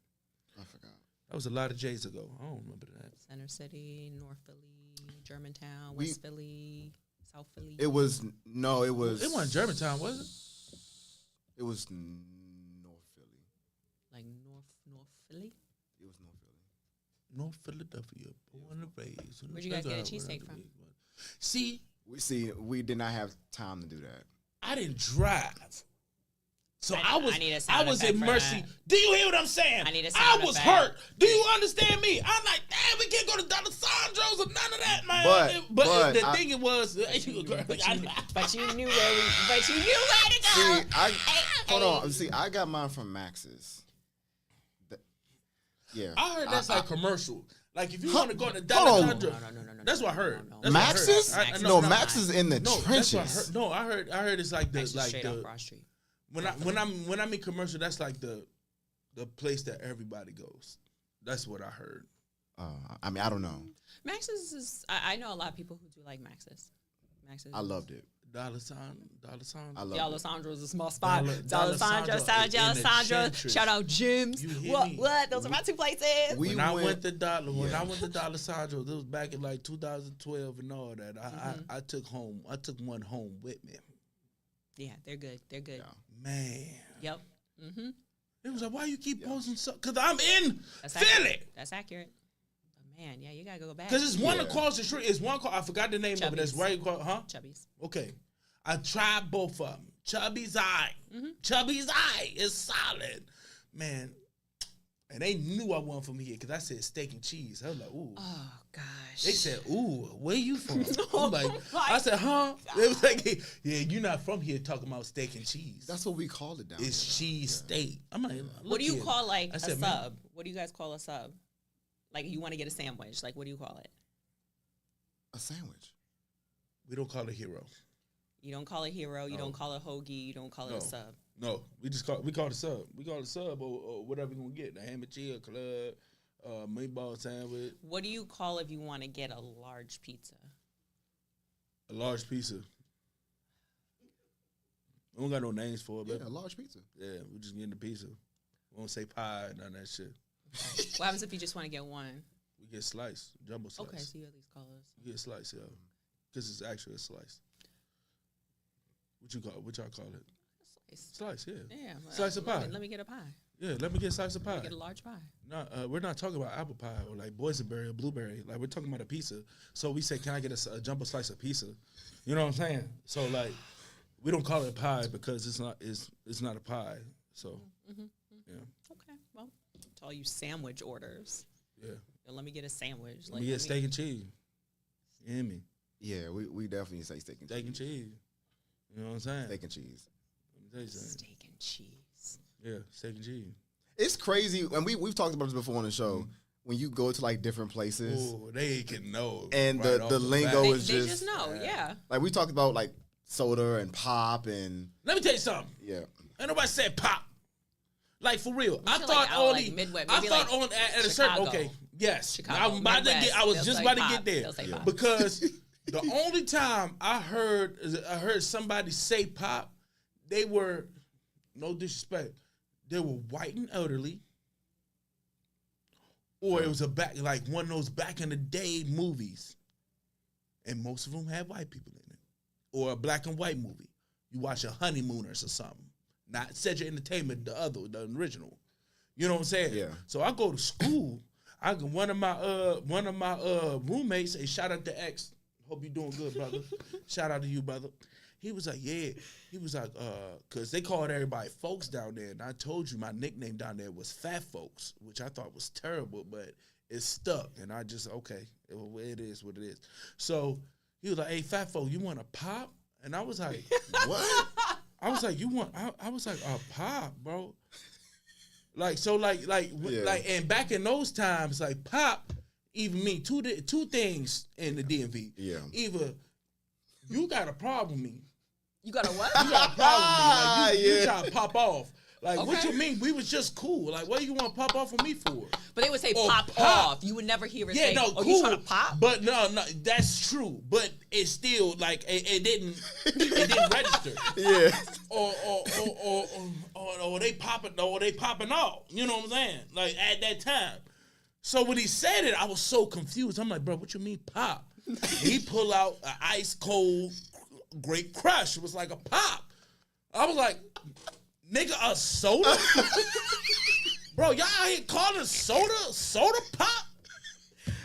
I forgot. That was a lot of J's ago. I don't remember that. Center City, North Philly, Germantown, West Philly, South Philly. It wasn't It wasn't Germantown, was it? It was North Philly. Like North Philly. It was North Philly. North Philadelphia, born and raised. Where'd you guys get a cheesesteak from? See, We did not have time to do that. I didn't drive. So I need a I sound was effect in for mercy. that. Do you hear what I'm saying? I need a I sound was effect. hurt. Do you understand me? I'm like, damn, we can't go to Donna Sandro's or none of that, man. But the I- thing it was, But you knew where to go. Hold on. See, I got mine from Max's. Yeah. I heard that's like commercial. Like if you want to go to Hold Donna on. Sandro, that's what I heard. No. That's what I heard. Max's? No, Max is in the No, trenches. that's what I heard. I heard it's like the Actually, like straight the off Broad Street. when I'm in commercial, that's like the place that everybody goes. That's what I heard. I mean, I don't know. Max's is. I know a lot of people who do like Max's. I loved it. Dollar sign. I loved it. D'Alessandro's a small spot. D'Alessandro D'Alessandro. in the trenches. Shout out Jim's. You hear What? me? What? Those are my two places. We When I went- went to Yeah. Dollar Sandro, it was back in like 2012 and all that. I took one home with me. Yeah, they're good. They're good. Yeah. Man, Yep. Mm-hmm. it was like, why you keep posting so? Because I'm in That's Philly. accurate. That's accurate. But man, yeah, you gotta go back. Because it's one Yeah. across the street. It's one. I forgot the name of it. That's Chubby's. right across. Huh? Chubby's. Okay. I tried both of them. Chubby's Eye. Chubby's Eye is solid. Man, And they knew I wasn't from here because I said steak and cheese. I was like, ooh. Oh gosh. They said, ooh, where you from? Oh I'm like, my I said, huh? They was like, yeah, you're not from here talking about steak and cheese. That's what we call it down It's here. cheese steak. I'm like, What do you call like I a said, sub? man. What do you guys call a sub? Like you want to get a sandwich. Like what do you call it? A sandwich. We don't call it hero. You don't call it hero. You No. don't call it hoagie. You don't call it No. a sub. No, we call it a sub. We call it a sub or whatever we're gonna get. The ham and cheese club, meatball sandwich, What do you call if you want to get a large pizza? a large pizza. We don't got no names for it, Yeah, but a large pizza. yeah, we just getting the pizza. We don't say pie, none of that shit. What happens if you just want to get one? We get slice, jumbo slice. Okay, so you at least call us. We get slice, yeah, because it's actually a slice. What y'all call it? Slice, yeah. Yeah. Slice of pie. Let me get a pie. Yeah, let me get a slice of pie. Get a large pie. No, we're not talking about apple pie or like boysenberry or blueberry. Like we're talking about a pizza. So we say, can I get a jumbo slice of pizza? You know what I'm saying? So like, we don't call it a pie because it's not a pie. So yeah, Okay. Well, to all you sandwich orders, yeah. let me get a sandwich. Let me get steak and cheese. You hear me? Yeah, we definitely say steak and Steak and cheese. cheese. You know what I'm saying? Steak and cheese. Let me tell you something. Steak and cheese. Yeah, steak and cheese. It's crazy, and we've talked about this before on the show. When you go to like different places, Oh, they can know. and right the off lingo bat. is They just, just know, yeah. like we talked about like soda and pop and Let me tell you something. yeah. Ain't nobody said pop. Like for real, I should, thought like, out, only like, Midwest, I maybe, thought like, on at a certain Chicago. okay, yes. Chicago, I'm about to Midwest, get. I was they'll just say about to pop. get there They'll say pop. because the only time I heard somebody say pop, they were no disrespect, they were white and elderly, or it was a back like one of those back in the day movies, and most of them had white people in it, or a black and white movie. You watch a Honeymooners or something, not Cedric Entertainment, the original. You know what I'm saying? Yeah. So I go to school. One of my roommates, hey, shout out to X. Hope you doing good, brother. Shout out to you, brother. He was like, yeah. He was like, cause they called everybody folks down there, and I told you my nickname down there was Fat Folks, which I thought was terrible, but it stuck, and I just okay, it is what it is. So he was like, hey, Fat Folk, you want a pop? And I was like, what? I was like, you want? I was like, a pop, bro. Like so, like, and back in those times, like pop, even mean two things in the DMV. Yeah. Either you got a problem with me, You got a what? you got a problem with me, like you Yeah. trying to pop off. Like what Okay. you mean? We was just cool. Like what do you want to pop off with me for? But they would say Or pop pop. off. You would never hear it Yeah, say, no, oh, cool. you trying to pop? But no, that's true. But it's still like it didn't register. Yeah. Or they popping off. You know what I'm saying? Like at that time. So when he said it, I was so confused. I'm like, bro, what you mean pop? He pull out an ice cold Great Crush. It was like a pop. I was like, nigga, a soda? Bro, y'all out here calling soda pop?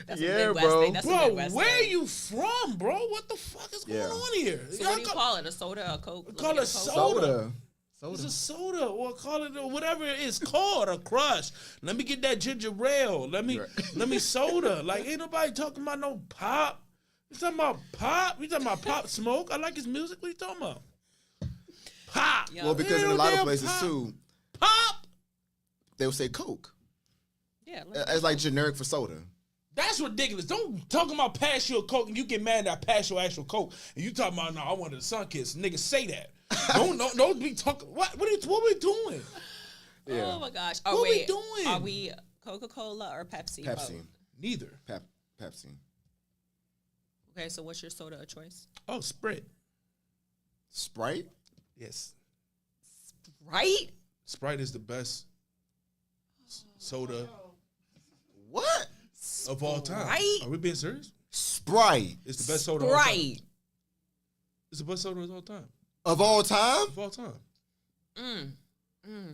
That's Yeah, a Midwest bro. thing. That's a Bro, Midwest where thing. you from, bro? What the fuck is going Yeah. on here? So Y'all what do you call it? A soda, a Coke? Call Let me it get a Coke. soda. Soda. It's a soda, or call it whatever it is called, a crush. Let me get that ginger ale. Let me soda. Like ain't nobody talking about no pop. You talking about pop? You talking about Pop Smoke? I like his music. What you talking about? Pop. Yeah. Well, because in a Ain't no lot of damn places pop. too, Pop. they would say Coke. Yeah. It's like generic for soda. That's ridiculous. Don't talk about pass you a Coke and you get mad that I pass your actual Coke and you talking about no, I wanted a Sunkist. Nigga, say that. Don't be talking. What we doing? Yeah. Oh my gosh. What we doing? Are we Coca-Cola or Pepsi? Pepsi. Both? Neither. Pepsi. Okay, so what's your soda of choice? Oh, Sprite. Sprite. Yes. Right? Sprite is the best soda What? of all time. Sprite? Are we being serious? Sprite It's the best soda of all time. Right. It's the best soda of all time. of all time. Of all time. Mm.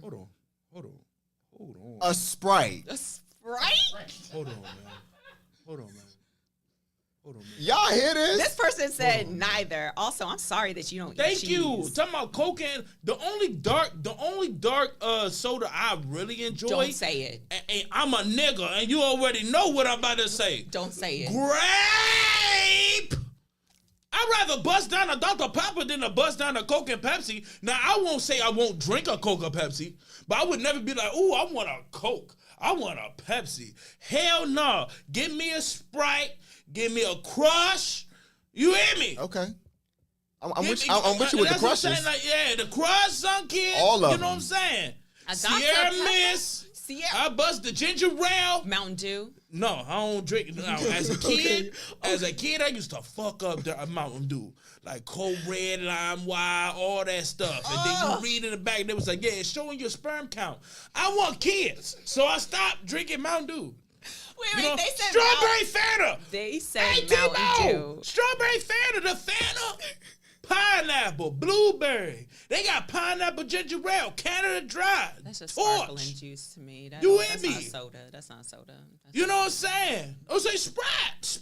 Hold on. A Sprite. A Sprite? Hold on, man. Hold on, man. Hold on, man. Y'all hear this? This person said neither. Also, I'm sorry that you don't eat Thank cheese. you. Talking about Coke and the only dark soda I really enjoy. Don't say it. And I'm a nigga, and you already know what I'm about to say. Don't say it. Grape. I'd rather bust down a Dr. Pepper than to bust down a Coke and Pepsi. Now, I won't say I won't drink a Coke or Pepsi, but I would never be like, ooh, I want a Coke. I want a Pepsi. Hell no. Give me a Sprite. Give me a Crush. You hear me? Okay. I'm with you with the That's what I'm saying. crushes. Like, yeah, the Crush, some kids. All of You know what them. I'm saying? A Dr. Sierra Pepper? Mist. Sierra. I bust the ginger ale. Mountain Dew. No, I don't drink. No, as a kid, I used to fuck up the Mountain Dew, like Cold Red, Lime Wild, all that stuff. And then you read in the back, and it was like, yeah, it's showing your sperm count. I want kids, so I stopped drinking Mountain Dew. Wait, You know, they said strawberry Fanta. They said Hey, Mountain T-Mo, Dew. strawberry Fanta, the Fanta, pineapple, blueberry. They got pineapple ginger ale, Canada Dry, That's just Torch. sparkling juice to me. You That's hear not me? soda. That's not soda. That's You know what I'm saying? I say Sprite.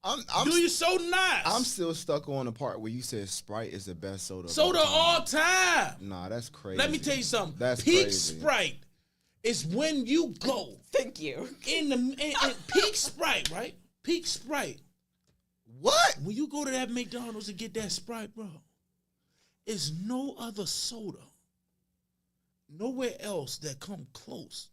I'm Do you so nice? I'm still stuck on the part where you said Sprite is the best soda. Soda of all all time. Nah, that's crazy. Let me tell you something. That's Peak crazy. Sprite is when you go Thank you. in Peak Sprite, right? Peak Sprite. What? When you go to that McDonald's and get that Sprite, bro, it's no other soda, nowhere else that come close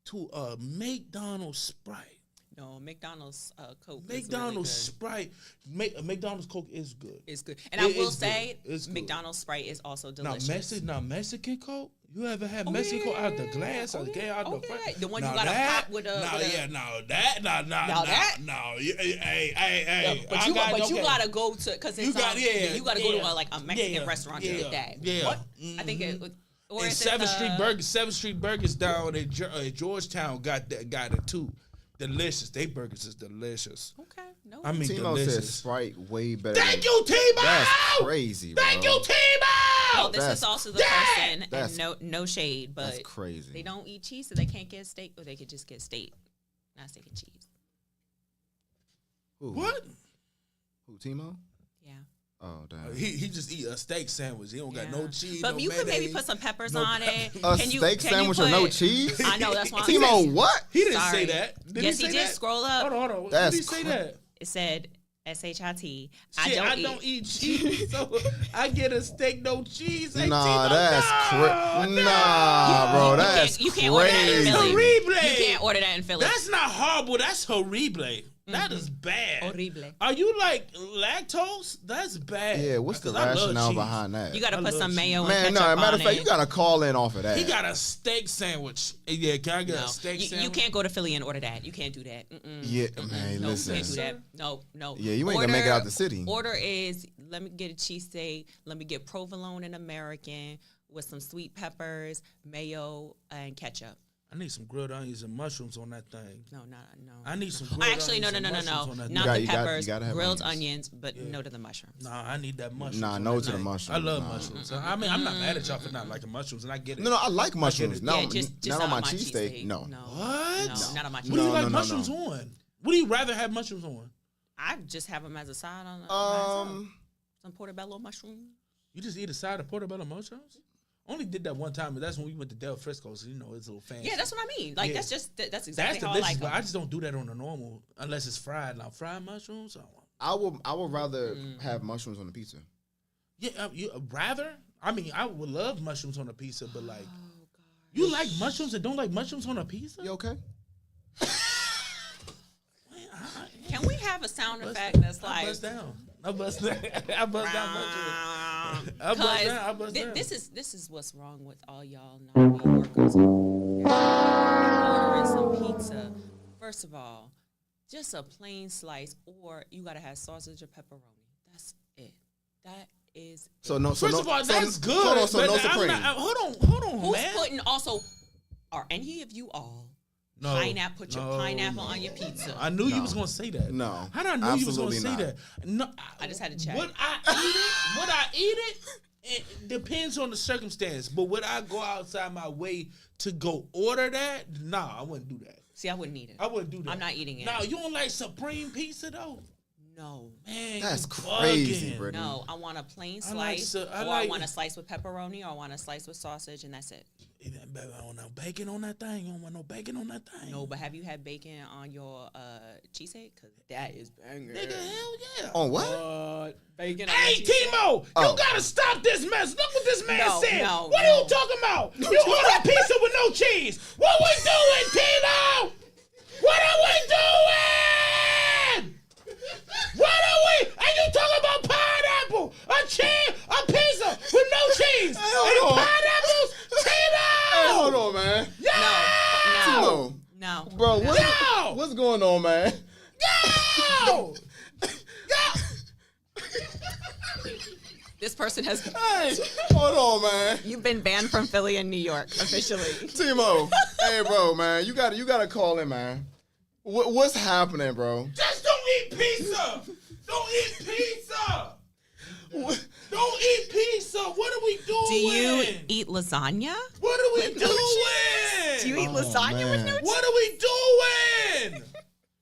to a McDonald's Sprite. No, McDonald's Coke. McDonald's is Sprite, McDonald's Coke is good. It's good. And I It will is say, good. It's good. McDonald's Sprite is also delicious. Now Mexican Coke. You ever had Mexican Coke out the glass or out the front? yeah. The one you Now gotta that- pop with a. Now, with a- yeah, now that, no. Hey. Yeah, but you gotta go to because it's You got- yeah, you gotta go to yeah, a Mexican yeah, restaurant to yeah, get that. yeah. What? I think it was. Or And is it the- 7th Street Burgers down at Georgetown got it too. Delicious. They burgers is delicious. Okay, no. I mean, Timo said delicious. Sprite way better. Thank than- you, T-Mo! That's crazy, bro. Thank you, T-Mo! Oh, this That's- is also the Dang! person, That's- and no shade, That's but crazy. they don't eat cheese, so they can't get steak, or they could just get steak, not steak and cheese. Who? What? Who? Timo? Yeah. Oh damn. He just eat a steak sandwich. He don't got no cheese. But no you could maybe mayonnaise. put some peppers no on it. A Can you- steak can you sandwich with no put- cheese? I know, that's why I'm Timo, saying. what? He didn't Sorry. say that. Did Yes, he he say did. that? Scroll up. Hold on. That's Did he say that? It said SHIT. Shit, I don't eat cheese, so I get a steak, no cheese. Hey, Nah, Timo, that's no, nah, bro. That's you can't order that in crazy. Philly. Horrible. You can't order that in Philly. That's not horrible. That's horrible. That is bad. Horrible. Are you like lactose? That's bad. Yeah, what's the 'Cause I love rationale cheese. behind that? You got to I put love some cheese. mayo and Man, ketchup no, on matter of fact, it. you gotta call in off of that. He got a steak sandwich. Yeah, can I get a steak you sandwich? can't go to Philly and order that. You can't do that. Yeah, man, No, listen. you can't do that. No. Yeah, you ain't gonna make it out the city. Order is, let me get a cheesesteak. Let me get provolone and American with some sweet peppers, mayo, and ketchup. I need some grilled onions and mushrooms on that thing. No. I need some grilled Actually, no. onions and mushrooms on that Not thing. the peppers, gotta have grilled onions. onions, but no to the mushrooms. Nah, I need that mushroom. Nah, no to the mushrooms. I love nah. mushrooms. I mean, I'm not mad at y'all for not liking mushrooms, and I get it. No, I like mushrooms. it. No, Yeah, just not on my cheesesteak. cheesesteak. No. What? No, not on my cheesesteak. What do you No, like no, mushrooms no. on? What do you rather have mushrooms on? I just have them as a side on some portobello mushroom. You just eat a side of portobello mushrooms? Only did that one time, but that's when we went to Del Frisco, so you know it's a little fancy. Yeah, that's what I mean. Like Yeah. that's exactly That's how I delicious, like but them. I just don't do that on the normal unless it's fried. Now fried mushrooms, I would rather have mushrooms on the pizza. yeah, you rather. I mean, I would love mushrooms on a pizza, but like, Oh, God. you like mushrooms and don't like mushrooms on a pizza? You okay? Can we have a sound effect that's I like? bust down. I bust down. I bust down mushrooms. I bust Because down. I bust down. this is what's wrong with all y'all non-meat workers. Ordering some pizza. First of all, just a plain slice, or you gotta have sausage or pepperoni. That's it. That is. So no. So First no, of all, so, that's good. Hold on. So but no I'm supreme. not- hold on, Who's man. putting also? Are any of you all No, pineapple? Put your no, pineapple no. on your pizza. I knew you was gonna say that. No, How did I know you was gonna absolutely say not. that? No, I just had to check. Would I eat it? Would I eat it? It depends on the circumstance. But would I go outside my way to go order that? Nah, I wouldn't do that. See, I wouldn't eat it. I wouldn't do that. I'm not eating it. Now, you don't like supreme pizza though? No. Man, That's you crazy, bugging. Brittany. No, I want a plain I like slice, su- I or I like- want a slice with pepperoni, or I want a slice with sausage, and that's it. I don't know bacon on that thing. You don't want no bacon on that thing. No, but have you had bacon on your cheesesteak? Because that is banging. Nigga, hell yeah. On what? Bacon on Hey, your cheesesteak? Timo, you Oh. gotta stop this mess. Look what this man No, said. no, What no. are you talking about? You order pizza with no cheese. What we doing, Timo? What are we doing? What are we? And you talking about pineapple, a pizza with no cheese, hold and on. pineapples, Timo. Hey, hold on, man. No. Timo. No. Bro, Yo! what's going on, man? Go! Go! This person has. Hey, hold on, man. You've been banned from Philly and New York officially. Timo, hey, bro, man, you gotta call in, man. What's happening, bro? Just don't eat pizza. Don't eat pizza. Don't eat pizza. What are we doing? Do you eat lasagna? What are we with no doing? Do you eat Oh, lasagna with man. no cheese? What are we doing?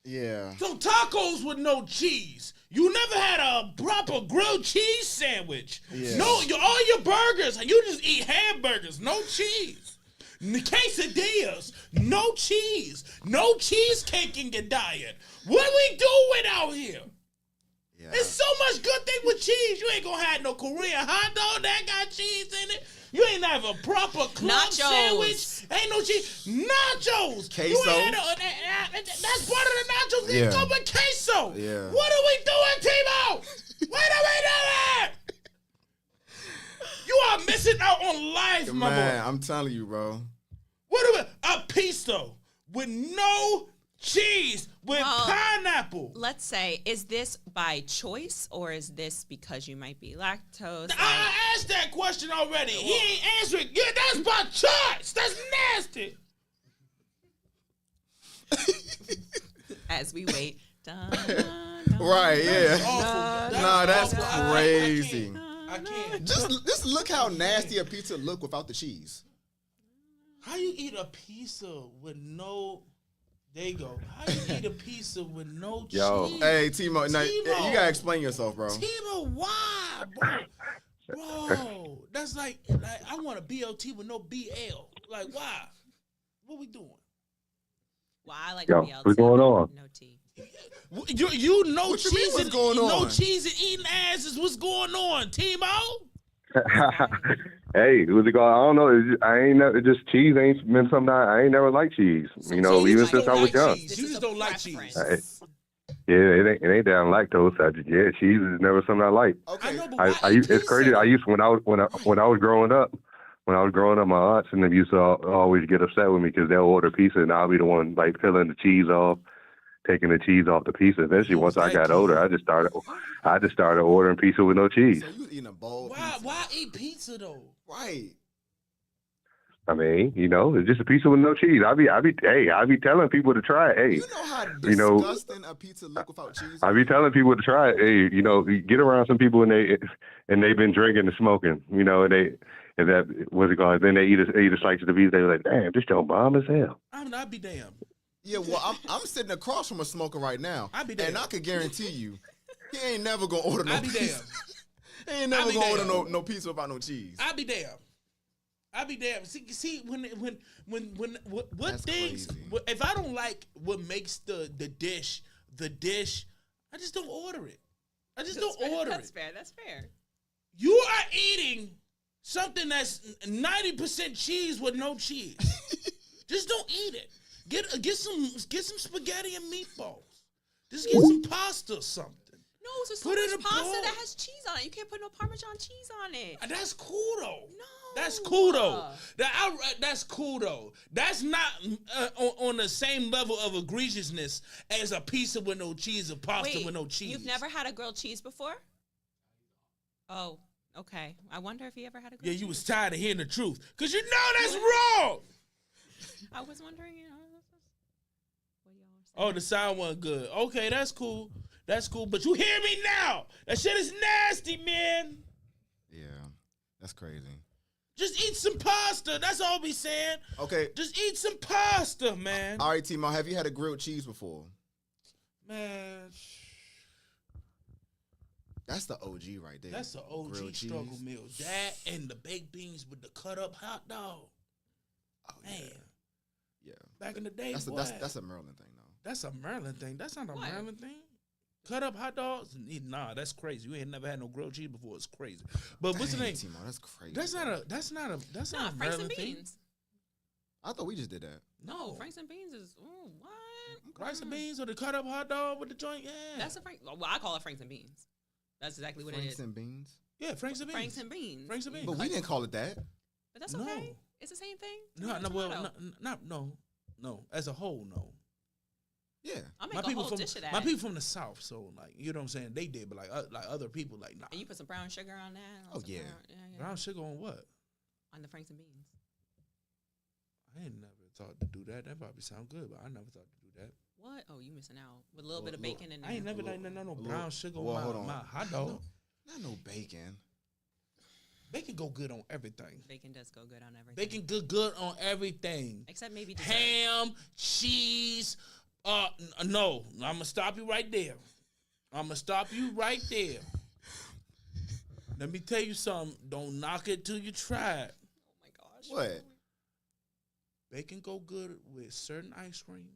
Yeah. So tacos with no cheese. You never had a proper grilled cheese sandwich. Yeah. No, all your burgers, you just eat hamburgers, no cheese. Quesadillas, no cheese. No cheesecake in your diet. What are we doing out here? Yeah. There's so much good thing with cheese. You ain't gonna have no Korean hot dog that got cheese in it. You ain't have a proper club Nachos. sandwich. Ain't no cheese. Nachos. You Queso. ain't had that's part of the nachos. Yeah. Yeah. Come with queso. Yeah. What are we doing, Timo? What are we doing? You are missing out on life, my Man, boy. I'm telling you, bro. What are we? A pizza with no cheese with Well, pineapple. Let's say, is this by choice or is this because you might be lactose? I asked that question already. He ain't answering. Yeah, that's by choice. That's nasty. As we wait. Dun, dun, dun. Right, yeah. Awful. Nah, that's awful. I crazy. I can't. Just look how nasty a pizza look without the cheese. How you eat a pizza with no? There you go. How you eat a pizza with no Yo. cheese? Hey, Timo, now, Timo. you gotta explain yourself, bro. Timo, why, bro? That's like I want a BLT with no BL. Like, why? What we doing? Well, I like Yo, the BLT. what's going on? No tea. You no What you mean, cheese what's and going no on? cheese and eating ass is what's going on, Timo. Hey, what's it called? I don't know. I ain't never just cheese ain't been something I ain't never liked cheese. So You know, cheese even is since like I was young. cheese. This You is just a don't like preference. cheese. Yeah, it ain't that I'm lactose. Yeah, cheese is never something I like. Okay. I know, but I why eat it's crazy. pizza? I used when I was growing up. When I was growing up, my aunts and them used to always get upset with me because they'll order pizza and I'll be the one like peeling the cheese off, taking the cheese off the pizza. Eventually, once I got older, I just started ordering pizza with no cheese. So you eating a bowl of pizza. Why eat pizza though? Right. I mean, you know, it's just a pizza with no cheese. I be telling people to try it. Hey, You know how you know- disgusting a pizza look without cheese? I be telling people to try it. Hey, you know, you get around some people and they've been drinking and smoking, you know, and that what's it called? Then they eat a slice of the pizza. They're like, damn, this don't bomb as hell. I'd be damned. Yeah, well, I'm sitting across from a smoker right now, I be damned. and I could guarantee you, he ain't never gonna order no I be pizza. damned. He ain't never be gonna order damned. no pizza without no cheese. I'd be damned. I'd be damned. See when what That's things? crazy. If I don't like what makes the dish, I just don't order it. I just don't order That's it. fair. That's fair. You are eating something that's 90% cheese with no cheese. Just don't eat it. Get some spaghetti and meatballs. Just get some pasta or something. No, it's so Put it much in a pasta bowl. that has cheese on it. You can't put no Parmesan cheese on it. That's cool though. No. That's cool though. That's cool though. That's not on the same level of egregiousness as a pizza with no cheese or pasta Wait, with no cheese. you've never had a grilled cheese before? Oh, okay. I wonder if you ever had a grilled Yeah, cheese. you was tired of hearing the truth. Because you know that's wrong. I was wondering, what y'all were saying. Oh, the sound wasn't good. Okay, that's cool. That's cool. But you hear me now. That shit is nasty, man. Yeah, that's crazy. Just eat some pasta. That's all we saying. Okay. Just eat some pasta, man. All right, Timo, have you had a grilled cheese before? Man, That's the OG right there. that's the OG Grilled struggle cheese. meal. That and the baked beans with the cut up hot dog. Oh, yeah. Man, Yeah. back in the day, That's boy, a Maryland thing, though. that's a Maryland thing. That's not a What? Maryland thing. Cut up hot dogs? Nah, that's crazy. You ain't never had no grilled cheese before. It's crazy. But what's the Dang, name? Timo, that's crazy. That's not bro. a Nah, Maryland Franks and thing. beans. I thought we just did that. No, Franks and beans is what? Rice and beans or the cut up hot dog with the joint. Yeah, That's a Frank. Well, I call it Franks and beans. That's exactly what Franks it is. and beans. yeah, Franks and beans. Franks and beans. Franks and beans. But we didn't call it that. But that's No. okay. It's the same thing. No, no, Tomato. well, no. As a whole, no. Yeah. I'll make a whole dish of that. my people from the South, so like you know what I'm saying. They did, but like other people, like nah. And you put some brown sugar on that. Oh, some yeah. Brown sugar on what? On the Franks and beans. I ain't never thought to do that. That probably sound good, but I never thought to do that. What? Oh, you missing out with a little bit of Look, bacon in there. I ain't never done no brown sugar on my hot dog. Not no bacon. Bacon go good on everything. Bacon does go good on everything. Bacon good on everything. Except maybe dessert. Ham, cheese. No, I'm gonna stop you right there. Let me tell you something. Don't knock it till you try it. Oh my gosh. What? Bacon go good with certain ice cream.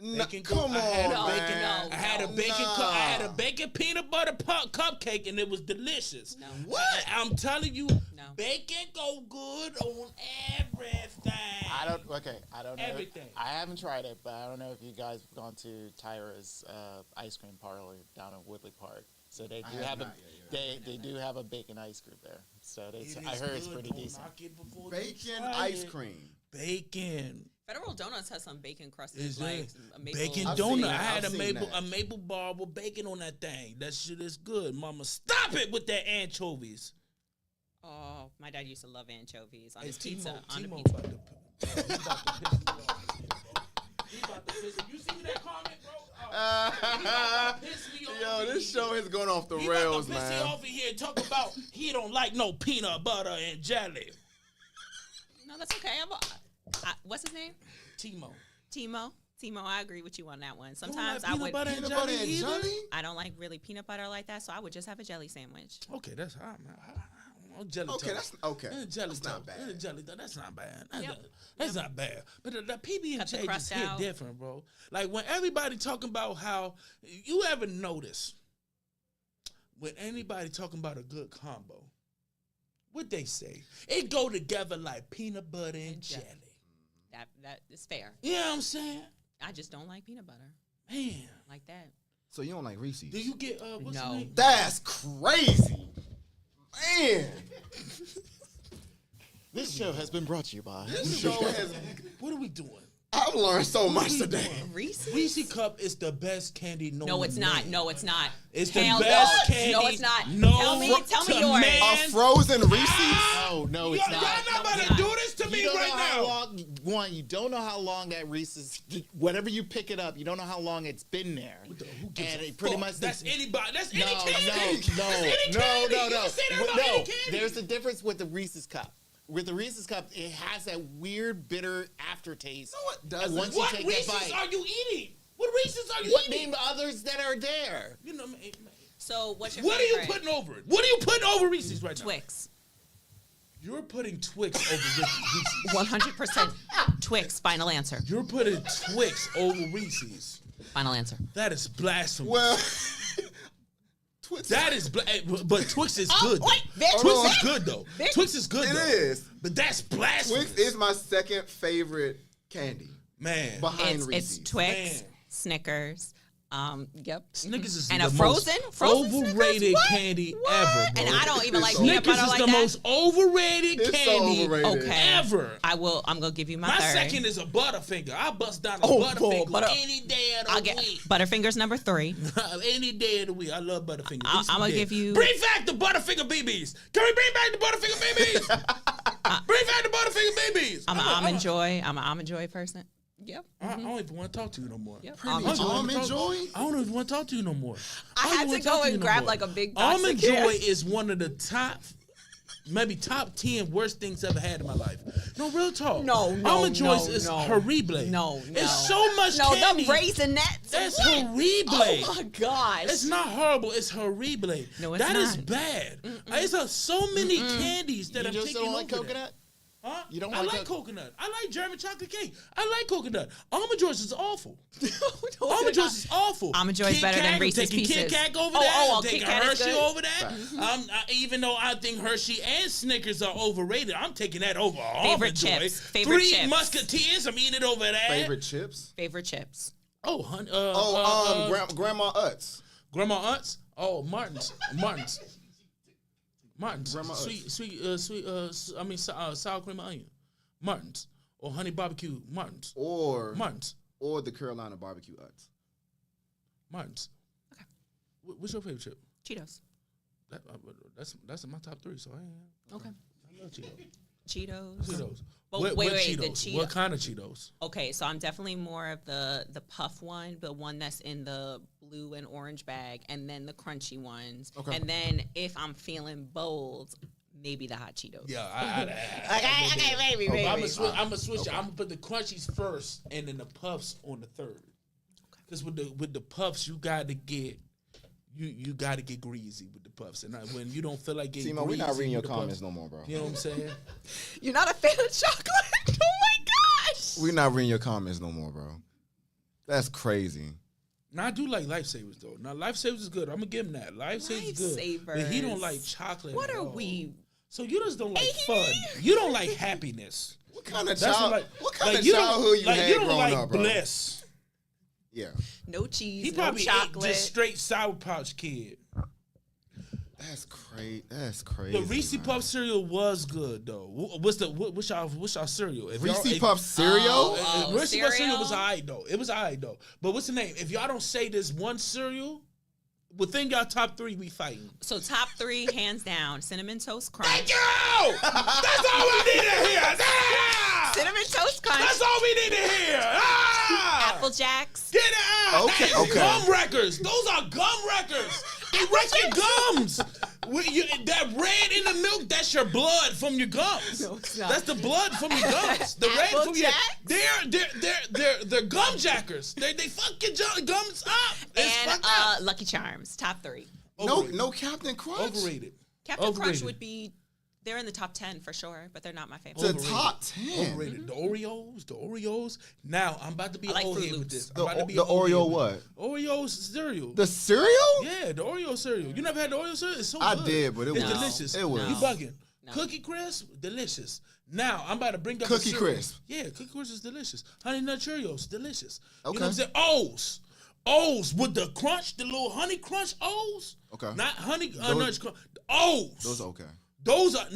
No, Bacon come on, No, man. I had a bacon. I had a bacon peanut butter cupcake, and it was delicious. No. What? I'm telling you, No. bacon go good on everything. I don't know. Everything. I haven't tried it, but I don't know if you guys have gone to Tyra's ice cream parlor down in Woodley Park. So they do have they do have a bacon ice cream there. So I heard it's pretty decent. Bacon ice cream. Bacon. Federal Donuts has some bacon crusted Is like it? a maple. Bacon I've donut. seen I that. had I've a seen maple that. bar with bacon on that thing. That shit is good. Mama, stop it with that anchovies. Oh, my dad used to love anchovies on Hey, his pizza. On the Timo pizza. about to, he about to piss me off. He about to piss me. You see that comment, bro? He about to piss me off Yo, in this here. show is going off the He rails, about to piss me man. off in here and talk about he don't like no peanut butter and jelly. No, that's okay. What's his name? Timo. Timo, I agree with you on that one. You don't Sometimes like I peanut would. butter and Peanut butter jelly and either? jelly? I don't like really peanut butter like that, so I would just have a jelly sandwich. Okay, that's hot, man. Jelly Okay, toast. that's okay. Jelly That's not bad. Jelly toast. That's not bad. Yep. That's not bad. But the PB and Cut the J just crust hit out. different, bro. Like when everybody talking about how you ever notice when anybody talking about a good combo, what they say? It go together like peanut butter and jelly. That is fair. You know what I'm saying? I just don't like peanut butter Man. like that. So you don't like Reese's? Do you get what's No. the name? That's crazy, man. This show has been brought to you by. This show has. What are we doing? I've learned so much today. Reese's? Reese Cup is the best candy known No, it's not. to man. No, it's not. It's the Hell best no. candy. No, it's not. known Tell me to yours. man. A frozen Reese's? Oh no, it's Y'all not. not about it's to not. do this to You me don't right know how now. long. You don't know how long that Reese's. Whenever you pick it up, you don't know how long it's been there. Who gives And a it pretty fuck? much. That's anybody. That's No, any candy. no, That's any no. candy. You can say that about any candy. There's a difference with the Reese's Cup. With the Reese's Cup, it has that weird bitter aftertaste. No, it doesn't. Once you What take Reese's that bite. are you eating? What Reese's are you What eating? name others that are there? You know, So what's your what are you favorite? putting over it? What are you putting over Reese's right now? Twix. You're putting Twix over Reese's. 100% Twix. Final answer. You're putting Twix over Reese's. Final answer. That is blasphemy. Well, Twix. That is, but Twix is good. wait, though. bitch, Twix wait. is good though. Bitch. Twix is good. It though. is. But that's blasphemy. Twix is my second favorite candy Man. behind It's Reese's. Twix, Man. Snickers. Yep. Snickers is And the a frozen most Snickers? overrated What? candy What? ever, bro. And I don't even It's like so- peanut Snickers butter is like the that. most overrated It's so candy overrated. Okay. ever. I'm gonna give you my My third. second is a Butterfinger. I bust down a Oh, Butterfinger Butter- any day of I'll the get week. Butterfingers number 3. Any day of the week. I love Butterfinger. I'ma give you- Bring back the Butterfinger BBs. Can we bring back the Butterfinger BBs? Bring back the Butterfinger BBs. I'm an almond joy. I'm an almond joy person. Yep. I don't even want to talk to you no more. Yep. Pretty Almond joy. Almond Joy? I don't even want to talk to you no more. I don't had wanna to talk go you and no grab more. like a big box Almond of candy. Joy is one of the top maybe top 10 worst things I've ever had in my life. No, real talk. No, Almond Joys is horrible. No. It's so much No, candy. the Raisinets. That's What? horrible. Oh my gosh. It's not horrible. It's horrible. No, it's That is not. bad. It's so many candies that You I'm just taking don't like over coconut? Huh? You don't I like like coconut. I like German chocolate cake. I like coconut. Almond Joys is awful. No, Almond they're Joys is awful. Almond Joy is Kit better than Kat, Reese's taking Pieces. Kit Kat over Oh, that. oh, I'm Kit taking Kat is Hershey good. over that. Even though I think Hershey and Snickers are overrated, I'm taking that over Almond Joy. chips. Favorite Three chips. Musketeers, I'm eating it over that. Favorite chips? Favorite chips. Oh, honey. Grandma Utz. Grandma Utz. Oh, Martin's. Grandma Sour cream and onion. Martin's. Or honey barbecue. Martin's. Or Martin's. Or the Carolina barbecue Utz. Martin's. Okay. What's your favorite chip? Cheetos. That's in my top 3, so I ain't. Okay. I love Cheetos. Cheetos. But What wait, Cheetos? the Cheetos. What kind of Cheetos? Okay, so I'm definitely more of the puff one, the one that's in the blue and orange bag, and then the crunchy ones. Okay. And then if I'm feeling bold, maybe the hot Cheetos. Yeah, maybe. I'm gonna switch it. I'm gonna put the crunchies first, and then the puffs on the third. Because with the puffs, you gotta get greasy with the puffs, and when you don't feel like getting Timo, we're greasy not reading your with the comments puffs, no more, bro. You know what I'm saying? You're not a fan of chocolate? Oh my gosh! We're not reading your comments no more, bro. That's crazy. Now I do like Lifesavers though. Now Lifesavers is good. I'm gonna give him that. Lifesavers is good, but he don't like chocolate. What at are all. we? So you just don't like fun. You don't like happiness. What kind of That's what kind of you don't- childhood you like, had you don't growing like up, bro? bliss. Yeah. No cheese, He no probably ate chocolate. just straight Sour Pouch kid. That's crazy. That's crazy. The Reese man. Puff cereal was good though. What's y'all cereal? If y'all- Reese Puff cereal? Reese Puff cereal cereal? was alright though. It was alright though. But what's the name? If y'all don't say this one cereal, within y'all top 3, we fighting. So top 3, hands down, Cinnamon Toast Crunch. Thank you! That's all we need to hear. Ah! Cinnamon Toast Crunch. That's all we need to hear. Ah! Apple Jacks. Get it out. Okay, That is okay. Gum wreckers. Those are gum wreckers. They wreck your gums. That red in the milk, that's your blood from your gums. No, it's not. That's the blood from your gums. The red Apple from your Jacks? they're gum jackers. They fuck your gums up. It's And fucked up. Lucky Charms, top 3. No Captain Crunch. Overrated. Captain Crunch Overrated. would be, they're in the top 10 for sure, but they're not my favorite. The Overrated. top 10. Overrated. The Oreos. Now I'm about to be I like old Fruit head with Loops. this. I'm about to be The old head Oreo with what? Oreos cereal. The cereal? Yeah, the Oreo cereal. You never had the Oreo cereal? It's so I good. did, but it it's was- delicious. it was- You bugging. No. Cookie Crisp, delicious. Now I'm about to bring up Cookie a cereal. Crisp. Yeah, Cookie Crisp is delicious. Honey Nut Cheerios, delicious. You Okay. know what I'm saying? O's with the crunch, the little honey crunch O's. Okay. Not honey Those- nut crunch. O's. Those are okay. Those are.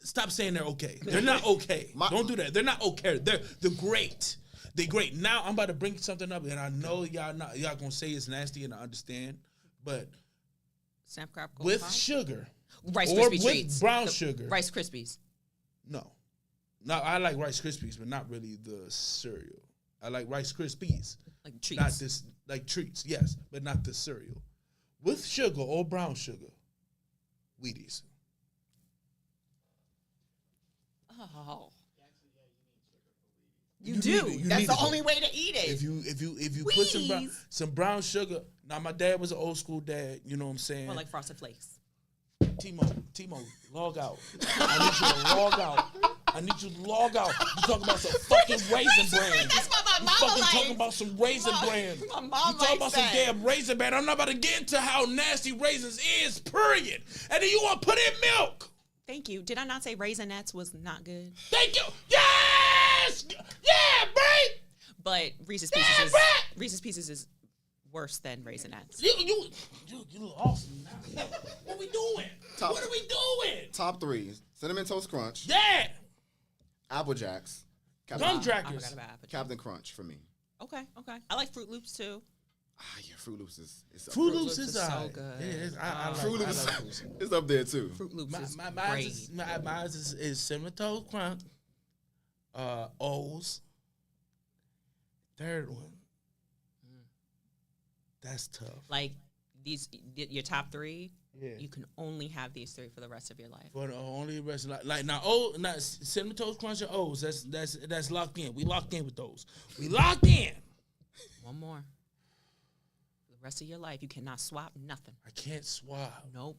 Stop saying they're okay. They're not okay. My- Don't do that. They're not okay. They're great. They're great. Now I'm about to bring something up, and I know y'all gonna say it's nasty, and I understand, but Snap, Crab, Golden with Pop? sugar Rice or Krispie with treats. brown The sugar, Rice Krispies. no. I like Rice Krispies, but not really the cereal. I like Rice Krispies, Like treats. not this like treats, yes, but not the cereal. With sugar or brown sugar, Wheaties. Oh. You You do. need it. You That's need the it. only way to eat it. If you put Wheaties. some brown sugar. Now my dad was an old school dad. You know what I'm saying? Or like Frosted Flakes. Timo, log out. I need you to log out. I need you to log out. You talking about some fucking raisin bran. That's what my You mama fucking likes. talking about some raisin My- bran. my mom You talking likes about some that. damn raisin bran. I'm not about to get into how nasty raisins is, period. And then you want to put in milk. Thank you. Did I not say Raisinets was not good? Thank you. Yes! Yeah, Bray! But Reese's Yeah, Pieces is Brett! Reese's Pieces is worse than Raisinets. You awesome now. What we doing? What are we doing? Top 3. Cinnamon Toast Crunch. Yeah. Apple Jacks. Gum I Jackers. forgot about Apple Jacks. Captain Crunch for me. Okay. I like Fruit Loops too. Yeah, Fruit Loops is Fruit Loops Loops is is so alright. good. Yeah, I like Fruit Loops I like Fruit Loops. is up there too. Fruit Loops is Mine great. is Cinnamon Toast Crunch, O's. Third one. That's tough. Like your top 3. Yeah. You can only have these 3 for the rest of your life. For the only rest of like now, not Cinnamon Toast Crunch and O's. That's locked in. We locked in with those. We locked in. One more. For the rest of your life, you cannot swap nothing. I can't swap. Nope.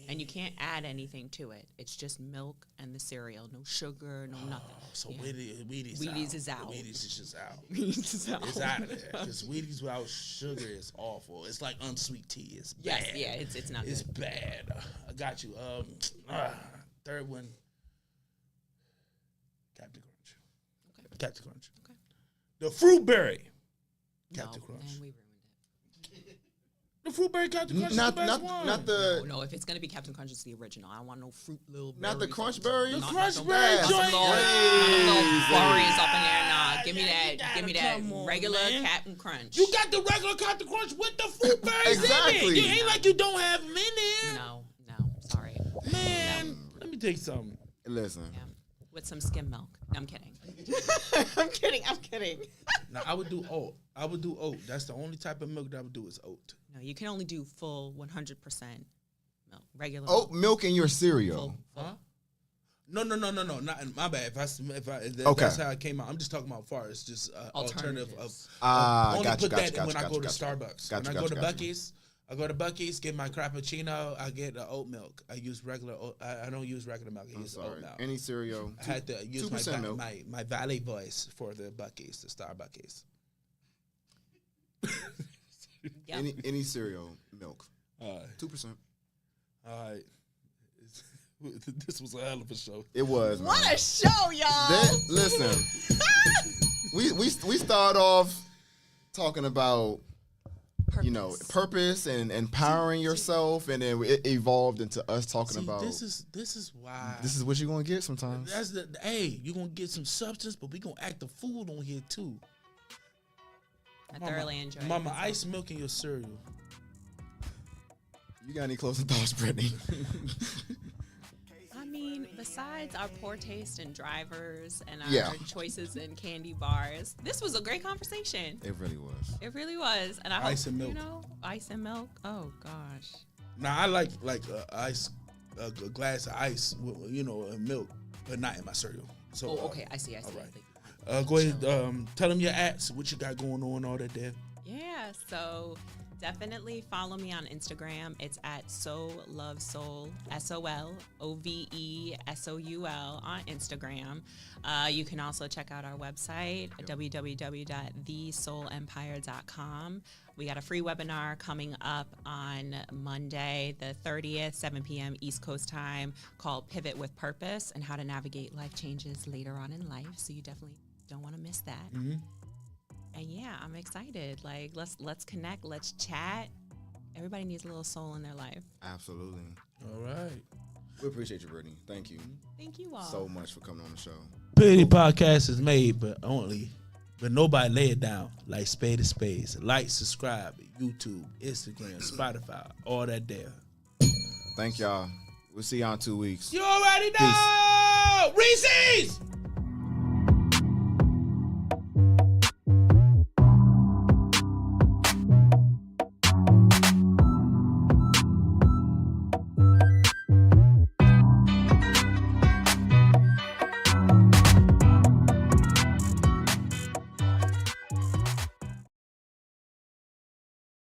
And you can't add anything to it. It's just milk and the cereal. No sugar, no nothing. So Yeah. Wheaties is out. Wheaties is just out. Wheaties is out. It's out of there. Because Wheaties without sugar is awful. It's like unsweet tea. It's bad. Yes, yeah, it's not It's good. bad. I got you. Third one. Captain Crunch. Okay. Captain Crunch. Okay. The Fruit Berry. Captain No, Crunch. and we ruined it. The Fruit Berry Captain Crunch is the best one. not the No, if it's gonna be Captain Crunch, it's the original. I don't want no fruit little. not the berries crunch on- berries. The Not- Crunch not Berry some joint. little berries up in there. Nah, give me that. gotta Give me that come on, regular man. Captain Crunch. You got the regular Captain Crunch with the fruit berries in Exactly. it. You ain't like you don't have them in there. No, sorry. Man, let me tell you something. Listen, Yeah, with some skim milk. No, I'm kidding. I'm kidding. Now I would do oat. That's the only type of milk that I would do is oat. No, you can only do full 100% milk, regular oat milk in your cereal. Huh? No. Not my bad. If Okay. that's how it came out. I'm just talking about far as just alternative of. Alternatives. Only Got you. put that when I go to Starbucks. Got When you, I go got to you, got you. Buc-ee's, I go to Buc-ee's, get my Frappuccino. I get oat milk. I use regular. I don't use regular milk. I I'm use oat sorry. milk. Any cereal. I had to use 2% milk. my Valley voice for the Buc-ee's, the Starbucks. Yep. Any cereal milk. All right. 2%. All right. This was a hell of a show. It was. Man. What a show, y'all! Listen, we start off talking about purpose and empowering yourself, and then it evolved into us talking about this is why this is what you're gonna get sometimes. that's the you're gonna get some substance, but we gonna act the fool on here too. I thoroughly enjoyed Mama, it. ice milk in your cereal. You got any closing thoughts, Brittany? I mean, besides our poor taste in drivers and our Yeah. choices in candy bars, this was a great conversation. It really was. It really was. And I Ice hope, and milk. ice and milk. Oh, gosh. Now I like ice, a glass of ice, and milk, but not in my cereal. So Oh, okay. I see. all right. I think. Go ahead. Tell them your ads. What you got going on, all that there. Yeah, so definitely follow me on Instagram. It's at SoLoveSoul, SoLoveSoul on Instagram. You can also check out our website, www.thesoulemempire.com. We got a free webinar coming up on Monday, the 30th, 7 p.m. East Coast time, called Pivot with Purpose and how to navigate life changes later on in life. So you definitely don't want to miss that. Mm-hmm. And yeah, I'm excited. Like, let's connect, let's chat. Everybody needs a little soul in their life. Absolutely. All right. We appreciate you, Brittany. Thank you Thank you all. so much for coming on the show. Pretty podcast is made, but nobody lay it down like Spade is Spades. Like, subscribe, YouTube, Instagram, Spotify, all that there. Thank y'all. We'll see y'all in 2 weeks. You already know. Reset.